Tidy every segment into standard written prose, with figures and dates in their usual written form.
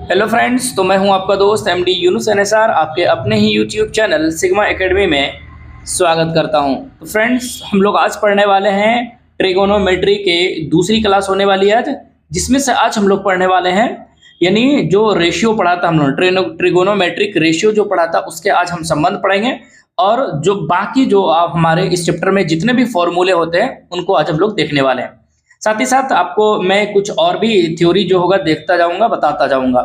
Hello friends, तो मैं हूं आपका दोस्त एमडी यूनुस एनएसआर आपके अपने ही यूट्यूब चैनल सिग्मा एकेडमी में स्वागत करता हूं। तो फ्रेंड्स, हम लोग आज पढ़ने वाले हैं ट्रिगोनोमेट्री के दूसरी क्लास होने वाली है आज, जिसमें से आज हम लोग पढ़ने वाले हैं यानी जो रेशियो पढ़ा था हम लोग ट्रिगोनोमेट्रिक रेशियो जो पढ़ा था उसके आज हम संबंध पढ़ेंगे। और जो बाकी जो आप हमारे इस चैप्टर में जितने भी फॉर्मूले होते हैं उनको आज हम लोग देखने वाले हैं। साथ ही साथ आपको मैं कुछ और भी थ्योरी जो होगा देखता जाऊंगा, बताता जाऊंगा।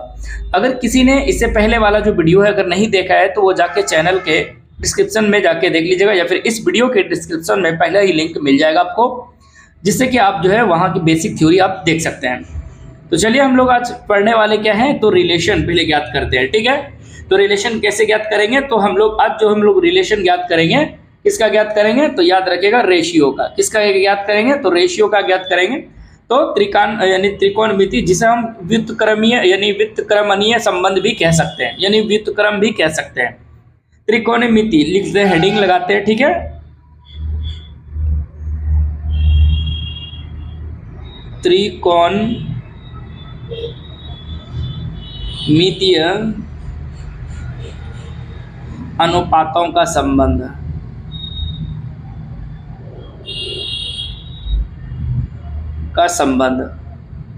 अगर किसी ने इससे पहले वाला जो वीडियो है अगर नहीं देखा है तो वो जाके चैनल के डिस्क्रिप्शन में जाके देख लीजिएगा, या फिर इस वीडियो के डिस्क्रिप्शन में पहले ही लिंक मिल जाएगा आपको, जिससे कि आप जो है वहाँ की बेसिक थ्योरी आप देख सकते हैं। तो चलिए हम लोग आज पढ़ने वाले क्या हैं, तो रिलेशन पहले ज्ञात करते हैं। ठीक है, तो रिलेशन कैसे ज्ञात करेंगे, तो हम लोग रिलेशन ज्ञात करेंगे, किसका ज्ञात करेंगे, तो याद रखिएगा रेशियो का। किसका ज्ञात करेंगे, तो रेशियो का ज्ञात करेंगे। तो त्रिकोणमिति, जिसे हम व्युत्क्रमीय यानी व्युत्क्रमणीय संबंध भी कह सकते हैं, यानी व्युत्क्रम भी कह सकते हैं। त्रिकोणमिति लिख दे, हेडिंग लगाते हैं। ठीक है, त्रिकोणमितीय अनुपातों का संबंध।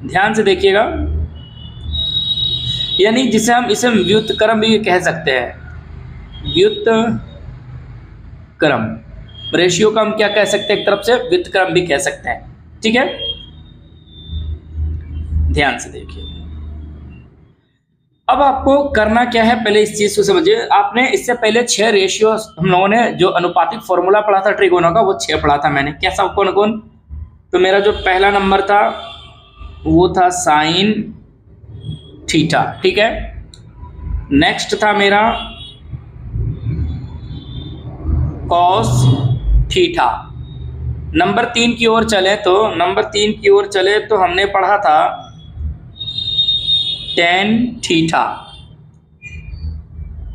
ध्यान से देखिएगा, यानी जिसे हम इसे व्युत्क्रम भी कह सकते हैं। व्युत्क्रम रेशियो का हम क्या कह सकते हैं, एक तरफ से व्युत्क्रम भी कह सकते हैं। ठीक है, ध्यान से देखिए। अब आपको करना क्या है, पहले इस चीज को समझिए। आपने इससे पहले 6 रेशियो हम लोगों ने जो अनुपातिक फॉर्मूला पढ़ा था ट्रिगोनों का, वो 6 पढ़ा था मैंने। कैसा, कौन कौन, तो मेरा जो पहला नंबर था वो था साइन थीटा। ठीक है, नेक्स्ट था मेरा कॉस थीटा। नंबर 3 की ओर चले तो हमने पढ़ा था टेन थीटा।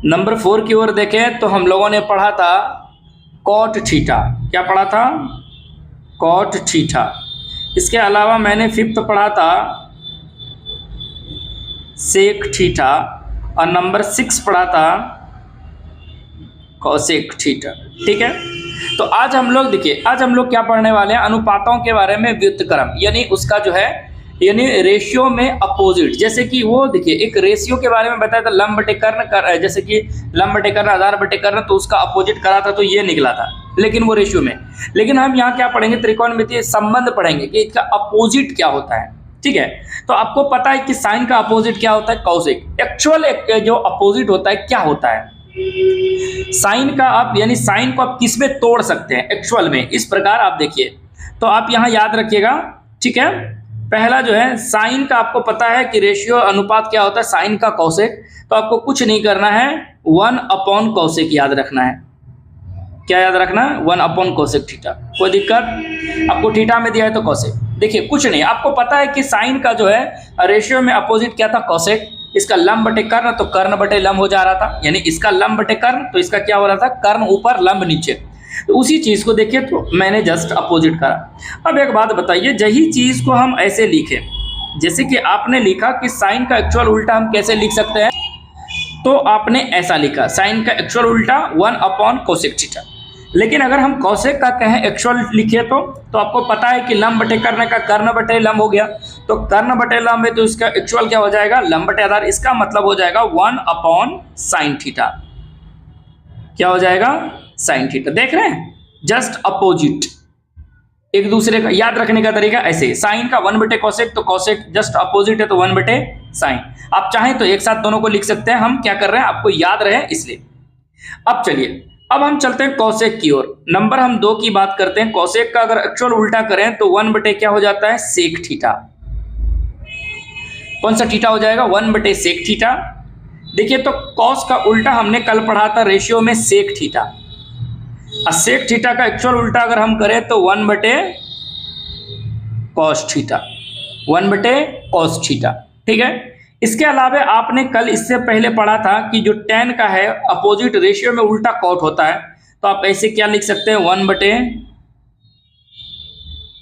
नंबर 4 की ओर देखें तो हम लोगों ने पढ़ा था कॉट थीटा। क्या पढ़ा था, कॉट थीटा। इसके अलावा मैंने 5th पढ़ा था सेक थीटा, और नंबर 6 पढ़ा था कोसेक थीटा। ठीक है, तो आज हम लोग देखिए, आज हम लोग क्या पढ़ने वाले हैं, अनुपातों के बारे में। व्युत्क्रम यानी उसका जो है, यानी रेशियो में अपोजिट। जैसे कि वो देखिए, एक रेशियो के बारे में बताया था लंब बटे कर्ण, जैसे कि लंब बटे कर्ण, आधार बटे कर्ण, तो उसका अपोजिट करा था तो ये निकला था, लेकिन वो रेशियो में। लेकिन हम यहाँ क्या पढ़ेंगे, त्रिकोणमितीय संबंध पढ़ेंगे कि इसका अपोजिट क्या होता है। ठीक है, तो आपको पता है कि साइन का अपोजिट क्या होता है, कॉसेक। एक्चुअल जो अपोजिट होता है क्या होता है साइन का, आप यानी साइन को आप किस में तोड़ सकते हैं एक्चुअल में, इस प्रकार आप देखिए। तो आप यहाँ याद रखिएगा। ठीक है, पहला जो है साइन का, आपको पता है कि रेशियो अनुपात क्या होता है साइन का कॉसेक। तो आपको कुछ नहीं करना है, 1 कॉसेक याद रखना है। क्या याद रखना है, 1 कोसेक थीटा। कोई दिक्कत, आपको थीटा में दिया है तो कोसेक। देखिए कुछ नहीं, आपको पता है कि साइन का जो है रेशियो में अपोजिट क्या था, कोसेक। इसका लंब बटे कर्ण, तो कर्ण बटे लंब हो जा रहा था, यानी इसका लंब बटे कर्ण, तो इसका क्या हो रहा था, कर्ण ऊपर लंब नीचे। तो उसी चीज को देखिए, तो मैंने जस्ट अपोजिट करा। अब एक बात बताइए, यही चीज को हम ऐसे लिखें, जैसे कि आपने लिखा कि साइन का एक्चुअल उल्टा हम कैसे लिख सकते हैं, तो आपने ऐसा लिखा साइन का एक्चुअल उल्टा 1 कोसेक थीटा। लेकिन अगर हम कॉसेक का कहें एक्चुअल लिखे तो आपको पता है कि लंब बटे कर्ण का कर्ण बटे लंब हो गया, तो कर्ण बटे लंब है तो इसका एक्चुअल क्या हो जाएगा, लंब बटे आधार। इसका मतलब हो जाएगा 1/sin थीटा। क्या हो जाएगा, साइन थीटा। देख रहे हैं, जस्ट अपोजिट एक दूसरे का। याद रखने का तरीका ऐसे, साइन का 1/कोसेक, तो कोसेक जस्ट अपोजिट है तो 1/साइन। आप चाहें तो एक साथ दोनों को लिख सकते हैं, हम क्या कर रहे हैं आपको याद रहे इसलिए। अब चलिए, अब हम चलते हैं कॉसेक की ओर। नंबर हम 2 की बात करते हैं। कॉसेक का अगर एक्चुअल उल्टा करें तो 1 क्या हो जाता है, सेक थीटा। कौन सा थीटा हो जाएगा, 1/सेक थीटा। देखिए, तो कॉस का उल्टा हमने कल पढ़ा था रेशियो में सेक थीटा, और सेक थीटा का एक्चुअल उल्टा अगर हम करें तो 1/कॉस थीटा, 1/कॉस थीटा। ठीक है, इसके अलावा आपने कल इससे पहले पढ़ा था कि जो tan का है अपोजिट रेशियो में उल्टा कॉट होता है, तो आप ऐसे क्या लिख सकते हैं,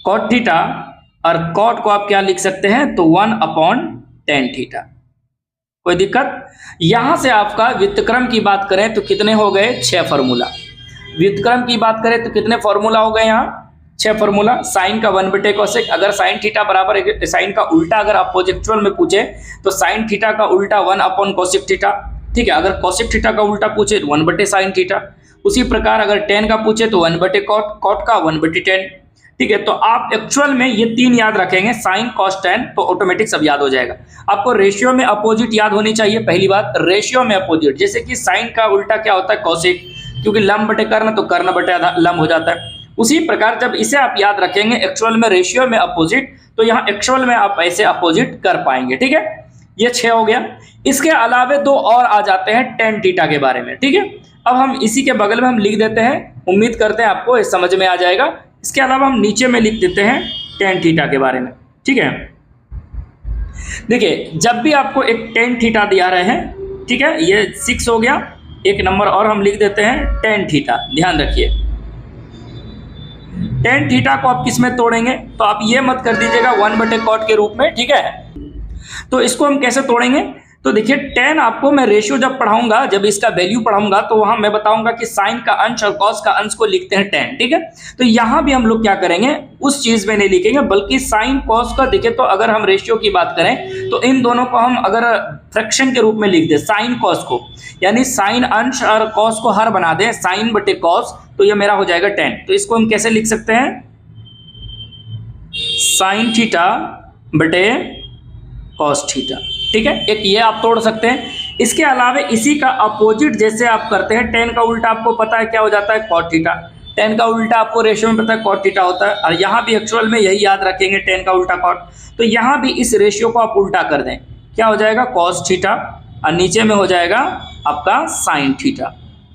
1/कॉट थीटा, और कॉट को आप क्या लिख सकते हैं, तो 1/tan थीटा। कोई दिक्कत? यहां से आपका व्युत्क्रम की बात करें तो कितने हो गए? 6 फॉर्मूला। व्युत्क्रम की बात करें तो कितने फॉर्मूला हो गए? यहाँ 6 फॉर्मूला। साइन का 1/cosec, अगर साइन थीटा बराबर साइन का उल्टा अगर आप एक्चुअल में पूछे तो साइन थीटा का उल्टा 1/cosec थीटा, ठीक है। अगर cosec थीटा का उल्टा पूछे तो 1/sin थीटा। उसी प्रकार अगर tan का पूछे तो 1/cot, cot का 1/tan, ठीक है। तो आप एक्चुअल में ये 3 याद रखेंगे, साइन कॉस टैन, तो ऑटोमेटिक सब याद हो जाएगा। आपको रेशियो में अपोजिट याद होनी चाहिए। पहली बात, रेशियो में अपोजिट, जैसे कि साइन का उल्टा क्या होता है? कॉसेक, क्योंकि लंब बटे कर्ण तो कर्ण बटे लंब हो जाता है। उसी प्रकार जब इसे आप याद रखेंगे एक्चुअल में रेशियो में अपोजिट, तो यहाँ एक्चुअल में आप ऐसे अपोजिट कर पाएंगे, ठीक है। ये 6 हो गया। इसके अलावे 2 और आ जाते हैं टेन थीटा के बारे में, ठीक है। अब हम इसी के बगल में हम लिख देते हैं, उम्मीद करते हैं आपको समझ में आ जाएगा। इसके अलावा हम नीचे में लिख देते हैं टेन थीटा के बारे में, ठीक है। देखिए, जब भी आपको एक टेन थीटा दिया रहे हैं, ठीक है, ये 6 हो गया, एक नंबर और हम लिख देते हैं टेन थीटा। ध्यान रखिए, टेन थीटा को आप किस में तोड़ेंगे? तो आप ये मत कर दीजिएगा 1/cot के रूप में, ठीक है। तो इसको हम कैसे तोड़ेंगे? तो देखिए, टेन आपको मैं रेशियो जब पढ़ाऊंगा, जब इसका वैल्यू पढ़ाऊंगा, तो वहां मैं बताऊंगा कि साइन का अंश और कॉस का अंश को लिखते हैं टेन, ठीक है। तो यहां भी हम लोग क्या करेंगे, उस चीज में नहीं लिखेंगे, बल्कि साइन कॉस का देखिए, तो अगर हम रेशियो की बात करें तो इन दोनों को हम अगर फ्रैक्शन के रूप में लिख दें, साइन कॉस को, यानी साइन अंश और कॉस को हर बना दें, साइन बटे कॉस, तो ये मेरा हो जाएगा 10। तो इसको हम कैसे लिख सकते हैं? साइन थीटा बटे कॉस थीटा, ठीक है। एक ये आप तोड़ सकते हैं। इसके अलावा इसी का अपोजिट जैसे आप करते हैं, टेन का उल्टा आपको पता है क्या हो जाता है? Cot theta. टेन का उल्टा आपको रेशियो में पता है कॉट थीटा होता है, और यहाँ भी एक्चुअल में यही याद रखेंगे, टेन का उल्टा कॉट। तो यहाँ भी इस रेशियो को आप उल्टा कर दें, क्या हो जाएगा? कॉस थीटा, और नीचे में हो जाएगा आपका साइन थीटा,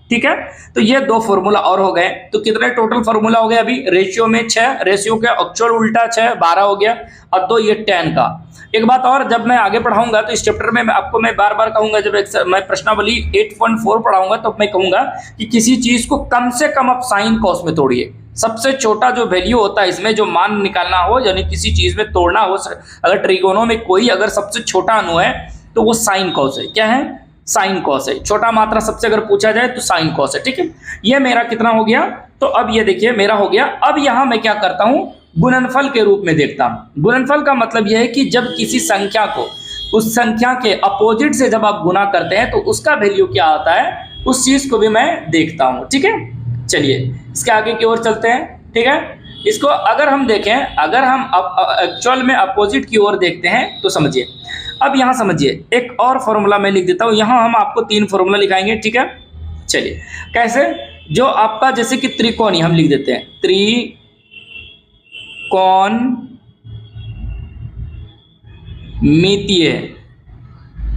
ठीक है। तो ये 2 फॉर्मूला और हो गए। तो कितने टोटल फॉर्मूला हो गए? अभी रेशियो में 6, रेशियो का एक्चुअल उल्टा 6, 12 हो गया, और 2 ये टेन का। एक बात और, जब मैं आगे पढ़ाऊंगा तो इस चैप्टर में मैं बार बार कहूंगा, जब मैं प्रश्नावली 8.4 पढ़ाऊंगा तो मैं कहूंगा कि किसी चीज को कम से कम आप साइन कॉस में तोड़िए। सबसे छोटा जो वैल्यू होता है इसमें, जो मान निकालना हो, यानी किसी चीज में तोड़ना हो, अगर ट्रिगोनों में कोई अगर सबसे छोटा अणु है तो वो साइन कॉस है। क्या है? साइन कॉस है। छोटा मात्रा सबसे अगर पूछा जाए तो साइन कॉस है, ठीक है। ये मेरा कितना हो गया? तो अब ये देखिए मेरा हो गया। अब यहां मैं क्या करता हूं? गुणनफल के रूप में देखता हूं। गुणनफल का मतलब यह है कि जब किसी संख्या को उस संख्या के अपोजिट से जब आप गुना करते हैं तो उसका वैल्यू क्या आता है, उस चीज को भी मैं देखता हूं, ठीक है। चलिए इसके आगे की ओर चलते हैं, ठीक है। इसको अगर हम देखें, अगर हम एक्चुअल में अपोजिट की ओर देखते हैं तो समझिए। अब यहां समझिए, एक और फॉर्मूला मैं लिख देता हूं। यहां हम आपको 3 फॉर्मूला लिखाएंगे, ठीक है। चलिए कैसे? जो आपका जैसे कि त्रिकोणीय हम लिख देते हैं, त्रिकोणमितीय,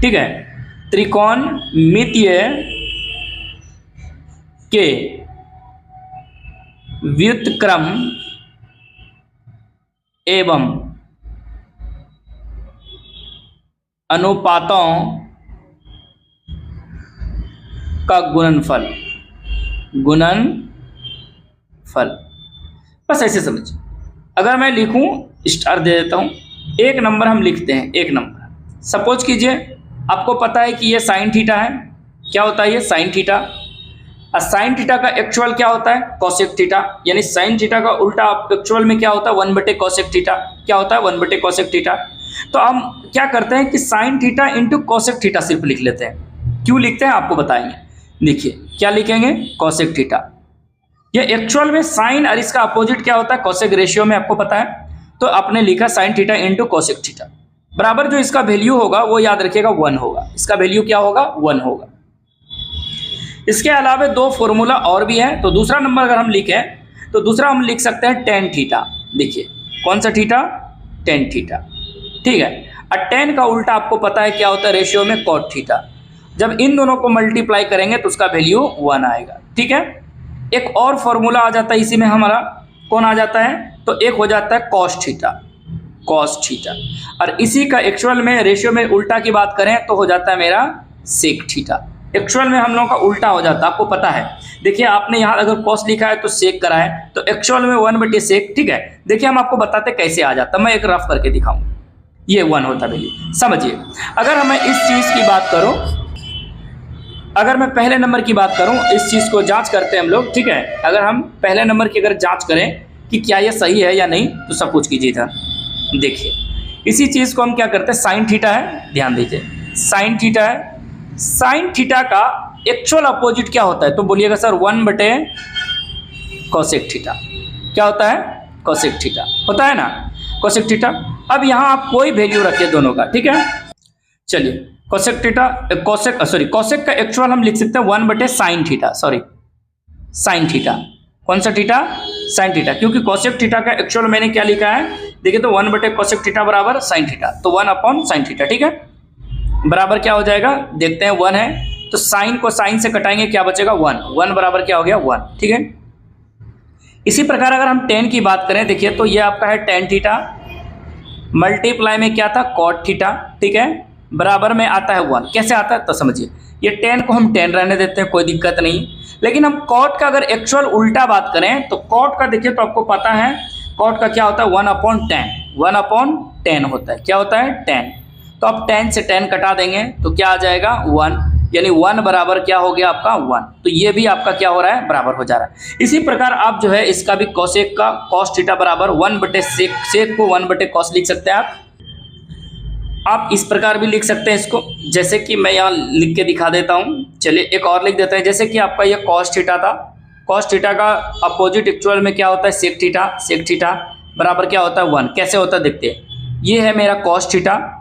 ठीक है। त्रिकोणमितीय के व्युत्क्रम एवं अनुपातों का गुणनफल, बस ऐसे समझिए। अगर मैं लिखूं, स्टार दे देता हूं, 1 नंबर हम लिखते हैं, 1 नंबर। सपोज कीजिए आपको पता है कि ये साइन थीटा है। क्या होता है ये? Sine theta. और साइन थीटा का एक्चुअल क्या होता है? Cosec theta. यानी साइन थीटा का उल्टा एक्चुअल में क्या होता है? 1/कोसेक थीटा। क्या होता है? 1/कोसेक थीटा। तो हम क्या करते हैं कि sign theta into cosec theta सिर्फ लिख लेते हैं। क्यों लिखते हैं आपको बताएंगे। देखिए क्या लिखेंगे? Cosec theta. ये एक्चुअल में साइन और इसका अपोजिट क्या होता है? कोसेक। रेशियो में आपको पता है, तो आपने लिखा sign theta into cosec theta बराबर जो इसका वैल्यू होगा वो याद रखिएगा 1 होगा। इसका वैल्यू क्या होगा? 1 होगा। इसके अलावा 2 फॉर्मूला और भी है। तो दूसरा नंबर अगर हम लिखें तो दूसरा हम लिख सकते हैं टेन थीटा। देखिए कौन सा थीटा? टेन थीटा, ठीक है। और टेन का उल्टा आपको पता है क्या होता है रेशियो में? Cot theta. जब इन दोनों को मल्टीप्लाई करेंगे तो उसका वैल्यू 1 आएगा, ठीक है। एक और फॉर्मूला आ जाता है इसी में हमारा, कौन आ जाता है? तो एक हो जाता है कॉस थीटा, कॉस थीटा। और इसी का एक्चुअल में रेशियो में उल्टा की बात करें तो हो जाता है मेरा सेक थीटा। एक्चुअल में हम लोगों का उल्टा हो जाता है, आपको पता है। देखिए आपने यहाँ अगर कॉस लिखा है तो सेक करा है, तो एक्चुअल में 1/सेक, ठीक है। देखिए हम आपको बताते कैसे आ जाता है, मैं एक रफ करके दिखाऊंगा। ये 1 होता वैल्यू। समझिए, अगर मैं इस चीज़ की बात करूं, अगर मैं पहले नंबर की बात करूं, इस चीज़ को जांच करते हैं हम लोग, ठीक है। अगर हम पहले नंबर की अगर जांच करें कि क्या ये सही है या नहीं, तो सब कुछ कीजिए था। देखिए, इसी चीज़ को हम क्या करते हैं, साइन थीटा है, ध्यान दीजिए, साइन थीटा है। साइन थीटा का एक्चुअल अपोजिट क्या होता है, तो बोलिएगा सर 1/, कोसेक थीटा। क्या होता है, कोसेक थीटा होता है ना, कोसेक थीटा। अब यहाँ आप कोई वैल्यू रखिए दोनों का, ठीक है। चलिए, कोसेक थीटा, कोसेक का एक्चुअल हम लिख सकते हैं 1/, sine theta, sorry sine theta. कौन सा थीटा, साइन थीटा, क्योंकि कोसेक थीटा का एक्चुअल मैंने क्या लिखा है, देखिए तो 1/, कोसेक थीटा बराबर साइन थीटा, तो 1/साइन थीटा, ठीक है। बराबर क्या हो जाएगा, देखते हैं, 1 है तो साइन को साइन से कटाएंगे, क्या बचेगा, 1 बराबर क्या हो गया, 1, ठीक है। इसी प्रकार अगर हम tan की बात करें, देखिए तो ये आपका है tan थीटा, मल्टीप्लाई में क्या था, cot थीटा, ठीक है, बराबर में आता है 1। कैसे आता है तो समझिए, ये tan को हम tan रहने देते हैं, कोई दिक्कत नहीं। लेकिन हम cot का अगर एक्चुअल उल्टा बात करें तो cot का देखिए तो आपको पता है cot का क्या होता है, 1/tan होता है। क्या होता है, tan। तो आप tan से tan कटा देंगे तो क्या आ जाएगा, 1, यानी 1 बराबर क्या हो गया आपका, 1। तो ये भी आपका क्या हो रहा है, बराबर हो जा रहा है। इसी प्रकार आप जो है इसका भी कोसेक का cos थीटा बराबर 1/sec, सेक को 1/cos लिख सकते हैं आप इस प्रकार भी लिख सकते हैं इसको, जैसे कि मैं यहाँ लिख के दिखा देता हूँ। चलिए एक और लिख देते हैं, जैसे कि आपका ये cos थीटा था, cos थीटा का अपोजिट एक्चुअल में क्या होता है, सेक थीटा, सेक थीटा बराबर क्या होता है, 1। कैसे होता है देखते हैं, ये है मेरा cos थीटा,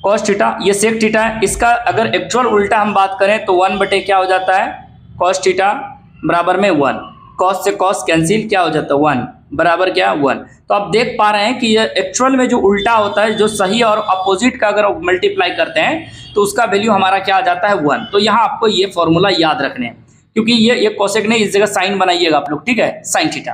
cos थीटा, ये सेक थीटा है। इसका अगर एक्चुअल उल्टा हम बात करें तो 1/, क्या हो जाता है, cos थीटा बराबर में 1, cos से cos कैंसिल, क्या हो जाता है, 1 बराबर क्या, 1। तो आप देख पा रहे हैं कि ये एक्चुअल में जो उल्टा होता है, जो सही और अपोजिट का अगर मल्टीप्लाई करते हैं तो उसका वैल्यू हमारा क्या आ जाता है, 1। तो यहाँ आपको ये फॉर्मूला याद रखने हैं, क्योंकि ये कोसेक नहीं, इस जगह साइन बनाइएगा आप लोग, ठीक है, साइन थीटा।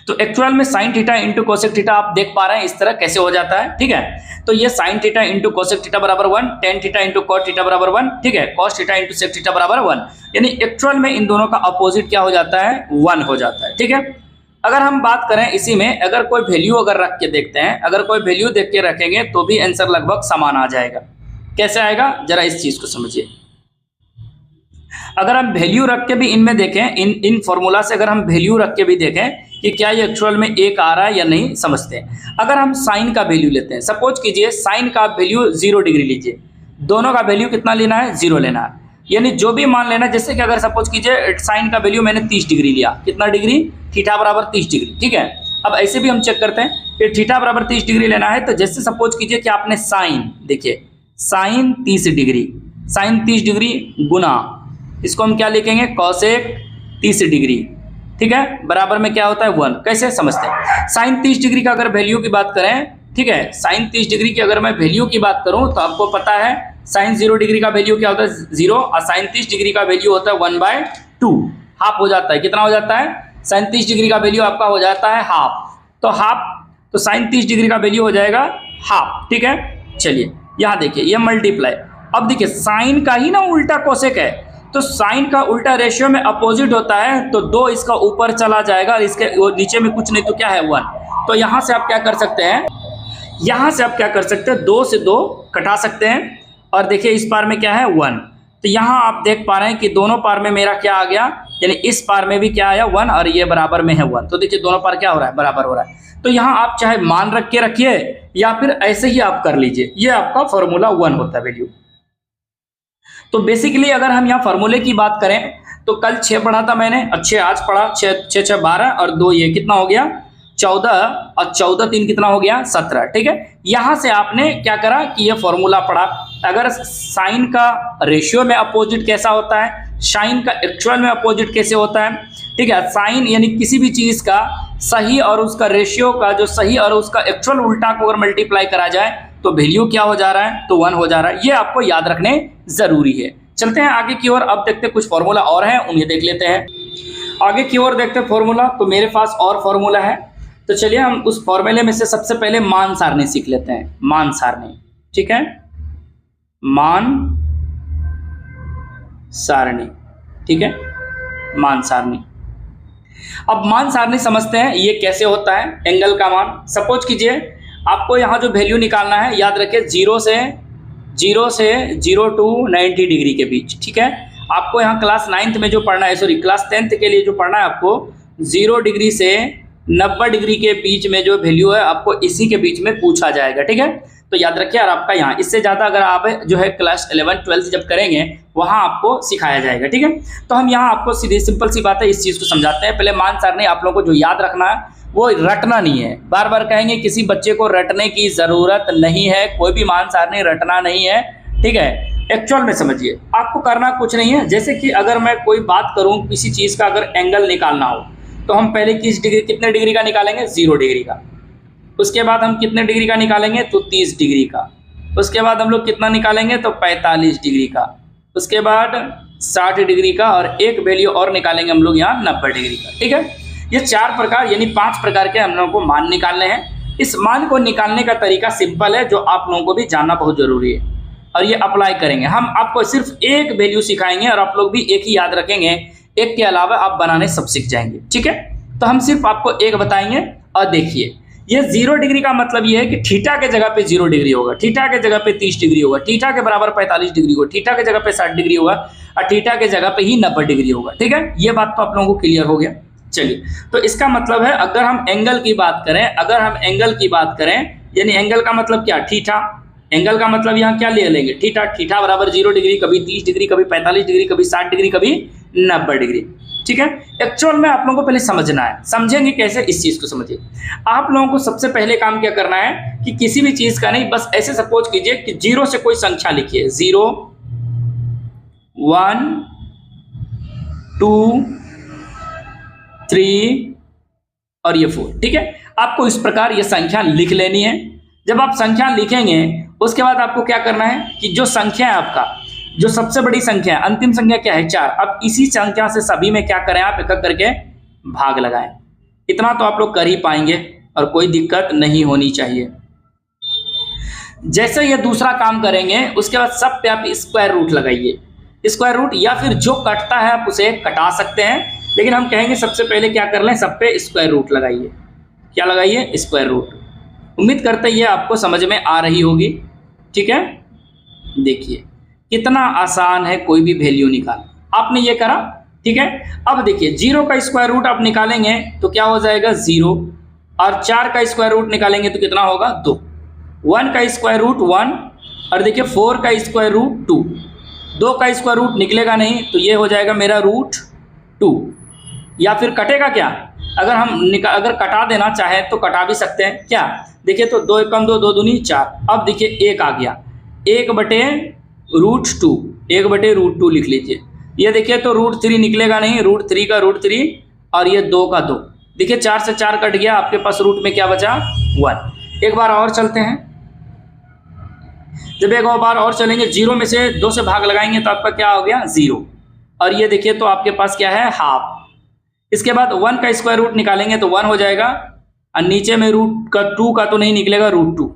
तो एक्चुअल में sign theta into cosec theta आप देख पा रहे हैं इस तरह कैसे हो जाता है, ठीक है। तो ये sine theta into cosec theta बराबर 1, tan theta into cot theta बराबर 1, ठीक है, cos theta into sec theta बराबर 1, यानी एक्चुअल में इन दोनों का अपोजिट क्या हो जाता है, 1 हो जाता है, ठीक है। अगर हम बात करें इसी में, अगर कोई वैल्यू अगर रख के देखते हैं, अगर कोई वैल्यू देख के रखेंगे तो भी आंसर लगभग समान आ जाएगा। कैसे आएगा, जरा इस चीज को समझिए। अगर हम वैल्यू रख के भी इनमें देखें, इन फॉर्मूला से अगर हम वैल्यू रख के भी देखें कि क्या ये एक्चुअल में 1 आ रहा है या नहीं, समझते हैं। अगर हम साइन का वैल्यू लेते हैं, सपोज कीजिए साइन का वैल्यू 0 डिग्री लीजिए, दोनों का वैल्यू कितना लेना है, 0 लेना है, यानी जो भी मान लेना। जैसे कि अगर सपोज कीजिए साइन का वैल्यू मैंने 30 डिग्री लिया, कितना डिग्री, थीटा बराबर 30 डिग्री, ठीक है। अब ऐसे भी हम चेक करते हैं कि थीटा बराबर 30 डिग्री लेना है, तो जैसे सपोज कीजिए कि आपने साइन, देखिए साइन 30 डिग्री, साइन 30 डिग्री गुना, इसको हम क्या लिखेंगे, कोसेक 30 डिग्री, ठीक है, बराबर में क्या होता है, 1। कैसे समझते हैं, साइन 30 डिग्री का अगर वैल्यू की बात करें, ठीक है, साइन 30 डिग्री की अगर मैं वैल्यू की बात करूं तो आपको पता है साइन 0 डिग्री का वैल्यू क्या होता है, 0, और साइन 30 डिग्री का वैल्यू होता है 1/2, हाफ हो जाता है। कितना हो जाता है, साइन 30 डिग्री का वैल्यू आपका हो जाता है हाफ, तो हाफ, तो साइन 30 डिग्री का वैल्यू हो जाएगा हाफ, ठीक है। चलिए यहाँ देखिए, ये मल्टीप्लाई, अब देखिए साइन का ही ना उल्टा कोसेक है, तो साइन का उल्टा रेशियो में अपोजिट होता है, तो 2 इसका ऊपर चला जाएगा और इसके नीचे में कुछ नहीं तो क्या है, 1। तो यहाँ से आप क्या कर सकते हैं, यहाँ से आप क्या कर सकते हैं, 2 से 2 कटा सकते हैं, और देखिए इस पार में क्या है, 1। तो यहाँ आप देख पा रहे हैं कि दोनों पार में मेरा क्या आ गया, यानी इस पार में भी क्या आया, 1, और ये बराबर में है 1। तो देखिए दोनों पार क्या हो रहा है, बराबर हो रहा है। तो यहाँ आप चाहे मान रख के रखिए या फिर ऐसे ही आप कर लीजिए, ये आपका फॉर्मूला 1 होता है वैल्यू। तो बेसिकली अगर हम यहाँ फॉर्मूले की बात करें तो कल 6 पढ़ा था मैंने, और 6 आज पढ़ा, 6 6 12 और 2 ये कितना हो गया, 14, और 14 3 कितना हो गया, 17, ठीक है। यहाँ से आपने क्या करा कि ये फॉर्मूला पढ़ा, अगर साइन का रेशियो में अपोजिट कैसा होता है, साइन का एक्चुअल में अपोजिट कैसे होता है, ठीक है। साइन यानी किसी भी चीज का सही और उसका रेशियो का जो सही और उसका एक्चुअल उल्टा को अगर मल्टीप्लाई करा जाए तो वैल्यू क्या हो जा रहा है, तो 1 हो जा रहा है। ये आपको याद रखने जरूरी है। चलते हैं आगे की ओर, अब देखते हैं कुछ फॉर्मूला और हैं, उन्हें देख लेते हैं। आगे की ओर देखते हैं फॉर्मूला, तो मेरे पास और फॉर्मूला है, तो चलिए हम उस फॉर्मूले में से सबसे पहले मान सारणी सीख लेते हैं। मान सारणी, ठीक है, मान सारणी, ठीक है, मान सारणी। अब मान सारणी समझते हैं ये कैसे होता है। एंगल का मान, सपोज कीजिए आपको यहाँ जो वैल्यू निकालना है, याद रखिए 0 से 0 टू 90 डिग्री के बीच, ठीक है। आपको यहाँ क्लास 9th में जो पढ़ना है, सॉरी क्लास 10th के लिए जो पढ़ना है आपको, 0 डिग्री से 90 डिग्री के बीच में जो वैल्यू है आपको इसी के बीच में पूछा जाएगा, ठीक है। तो याद रखिए, और आपका यहाँ इससे ज़्यादा अगर आप जो है क्लास 11 12 जब करेंगे वहाँ आपको सिखाया जाएगा, ठीक है। तो हम यहाँ आपको सीधी सिंपल सी बात है इस चीज़ को समझाते हैं। पहले मान सारणी आप लोगों को जो याद रखना है वो रटना नहीं है। बार बार कहेंगे किसी बच्चे को रटने की ज़रूरत नहीं है, कोई भी मान सारणी रटना नहीं है, ठीक है। एक्चुअल में समझिए, आपको करना कुछ नहीं है। जैसे कि अगर मैं कोई बात करूँ किसी चीज़ का, अगर एंगल निकालना हो तो हम पहले कितने डिग्री का निकालेंगे, 0 डिग्री का। उसके बाद हम कितने डिग्री का निकालेंगे, तो 30 डिग्री का। उसके बाद हम लोग कितना निकालेंगे, तो 45 डिग्री का। उसके बाद 60 डिग्री का, और एक वैल्यू और निकालेंगे हम लोग यहाँ 90 डिग्री का, ठीक है। ये 4 प्रकार यानी 5 प्रकार के हम लोगों को मान निकालने हैं। इस मान को निकालने का तरीका सिंपल है, जो आप लोगों को भी जानना बहुत जरूरी है, और ये अप्लाई करेंगे। हम आपको सिर्फ एक वैल्यू सिखाएंगे और आप लोग भी एक ही याद रखेंगे, एक के अलावा आप बनाने सब सीख जाएंगे, ठीक है। तो हम सिर्फ आपको एक बताएंगे। और देखिए, ये 0 डिग्री का मतलब ये है कि थीटा के जगह पे 0 डिग्री होगा, थीटा के जगह पे 30 डिग्री होगा, थीटा के बराबर 45 डिग्री होगा, थीटा के जगह पे 60 डिग्री होगा, और थीटा के जगह पे ही 90 डिग्री होगा, ठीक है। ये बात तो आप लोगों को क्लियर हो गया। चलिए, तो इसका मतलब है अगर हम एंगल की बात करें, यानी एंगल का मतलब क्या, थीटा। एंगल का मतलब यहाँ क्या ले लेंगे, थीटा। थीटा बराबर 0 डिग्री, कभी 30 डिग्री, कभी 45 डिग्री, कभी 60 डिग्री, कभी 90 डिग्री, ठीक है। एक्चुअल में आप लोगों को पहले समझना है। समझेंगे कैसे, इस चीज को समझिए। आप लोगों को सबसे पहले काम क्या करना है कि किसी भी चीज का नहीं, बस ऐसे सपोज कीजिए कि 0 से कोई संख्या लिखिए, 0 1 2 3 और ये 4, ठीक है। आपको इस प्रकार ये संख्या लिख लेनी है। जब आप संख्या लिखेंगे उसके बाद आपको क्या करना है कि जो संख्या है आपका, जो सबसे बड़ी संख्या है, अंतिम संख्या क्या है, 4। अब इसी संख्या से सभी में क्या करें, आप एक एक करके भाग लगाएं। इतना तो आप लोग कर ही पाएंगे और कोई दिक्कत नहीं होनी चाहिए। जैसे ये दूसरा काम करेंगे उसके बाद सब पे आप स्क्वायर रूट लगाइए। स्क्वायर रूट या फिर जो कटता है आप उसे कटा सकते हैं, लेकिन हम कहेंगे सबसे पहले क्या कर लें, सब पे स्क्वायर रूट लगाइए। क्या लगाइए, स्क्वायर रूट। उम्मीद करते हैं ये आपको समझ में आ रही होगी, ठीक है। देखिए कितना आसान है कोई भी वैल्यू निकाल, आपने ये करा, ठीक है। अब देखिए 0 का स्क्वायर रूट आप निकालेंगे तो क्या हो जाएगा, 0। और 4 का स्क्वायर रूट निकालेंगे तो कितना होगा, 2। 1 का स्क्वायर रूट 1, और देखिए 4 का स्क्वायर रूट 2। 2 का स्क्वायर रूट निकलेगा नहीं तो ये हो जाएगा मेरा √2। या फिर कटेगा क्या, अगर कटा देना चाहे तो कटा भी सकते हैं। क्या, देखिए तो 2 कम 2, 2 दूनी 4। अब देखिए 1 आ गया, 1/√2 लिख लीजिए। ये देखिए तो √3 निकलेगा नहीं, √3 का √3, और ये 2 का 2। देखिए 4 से 4 कट गया, आपके पास रूट में क्या बचा, 1। एक बार और चलते हैं। जब एक बार और चलेंगे, 0 में से 2 से भाग लगाएंगे तो आपका क्या हो गया, 0। और ये देखिए तो आपके पास क्या है, हाफ। इसके बाद 1 का स्क्वायर रूट निकालेंगे तो 1 हो जाएगा, और नीचे में √2 का तो नहीं निकलेगा, √2।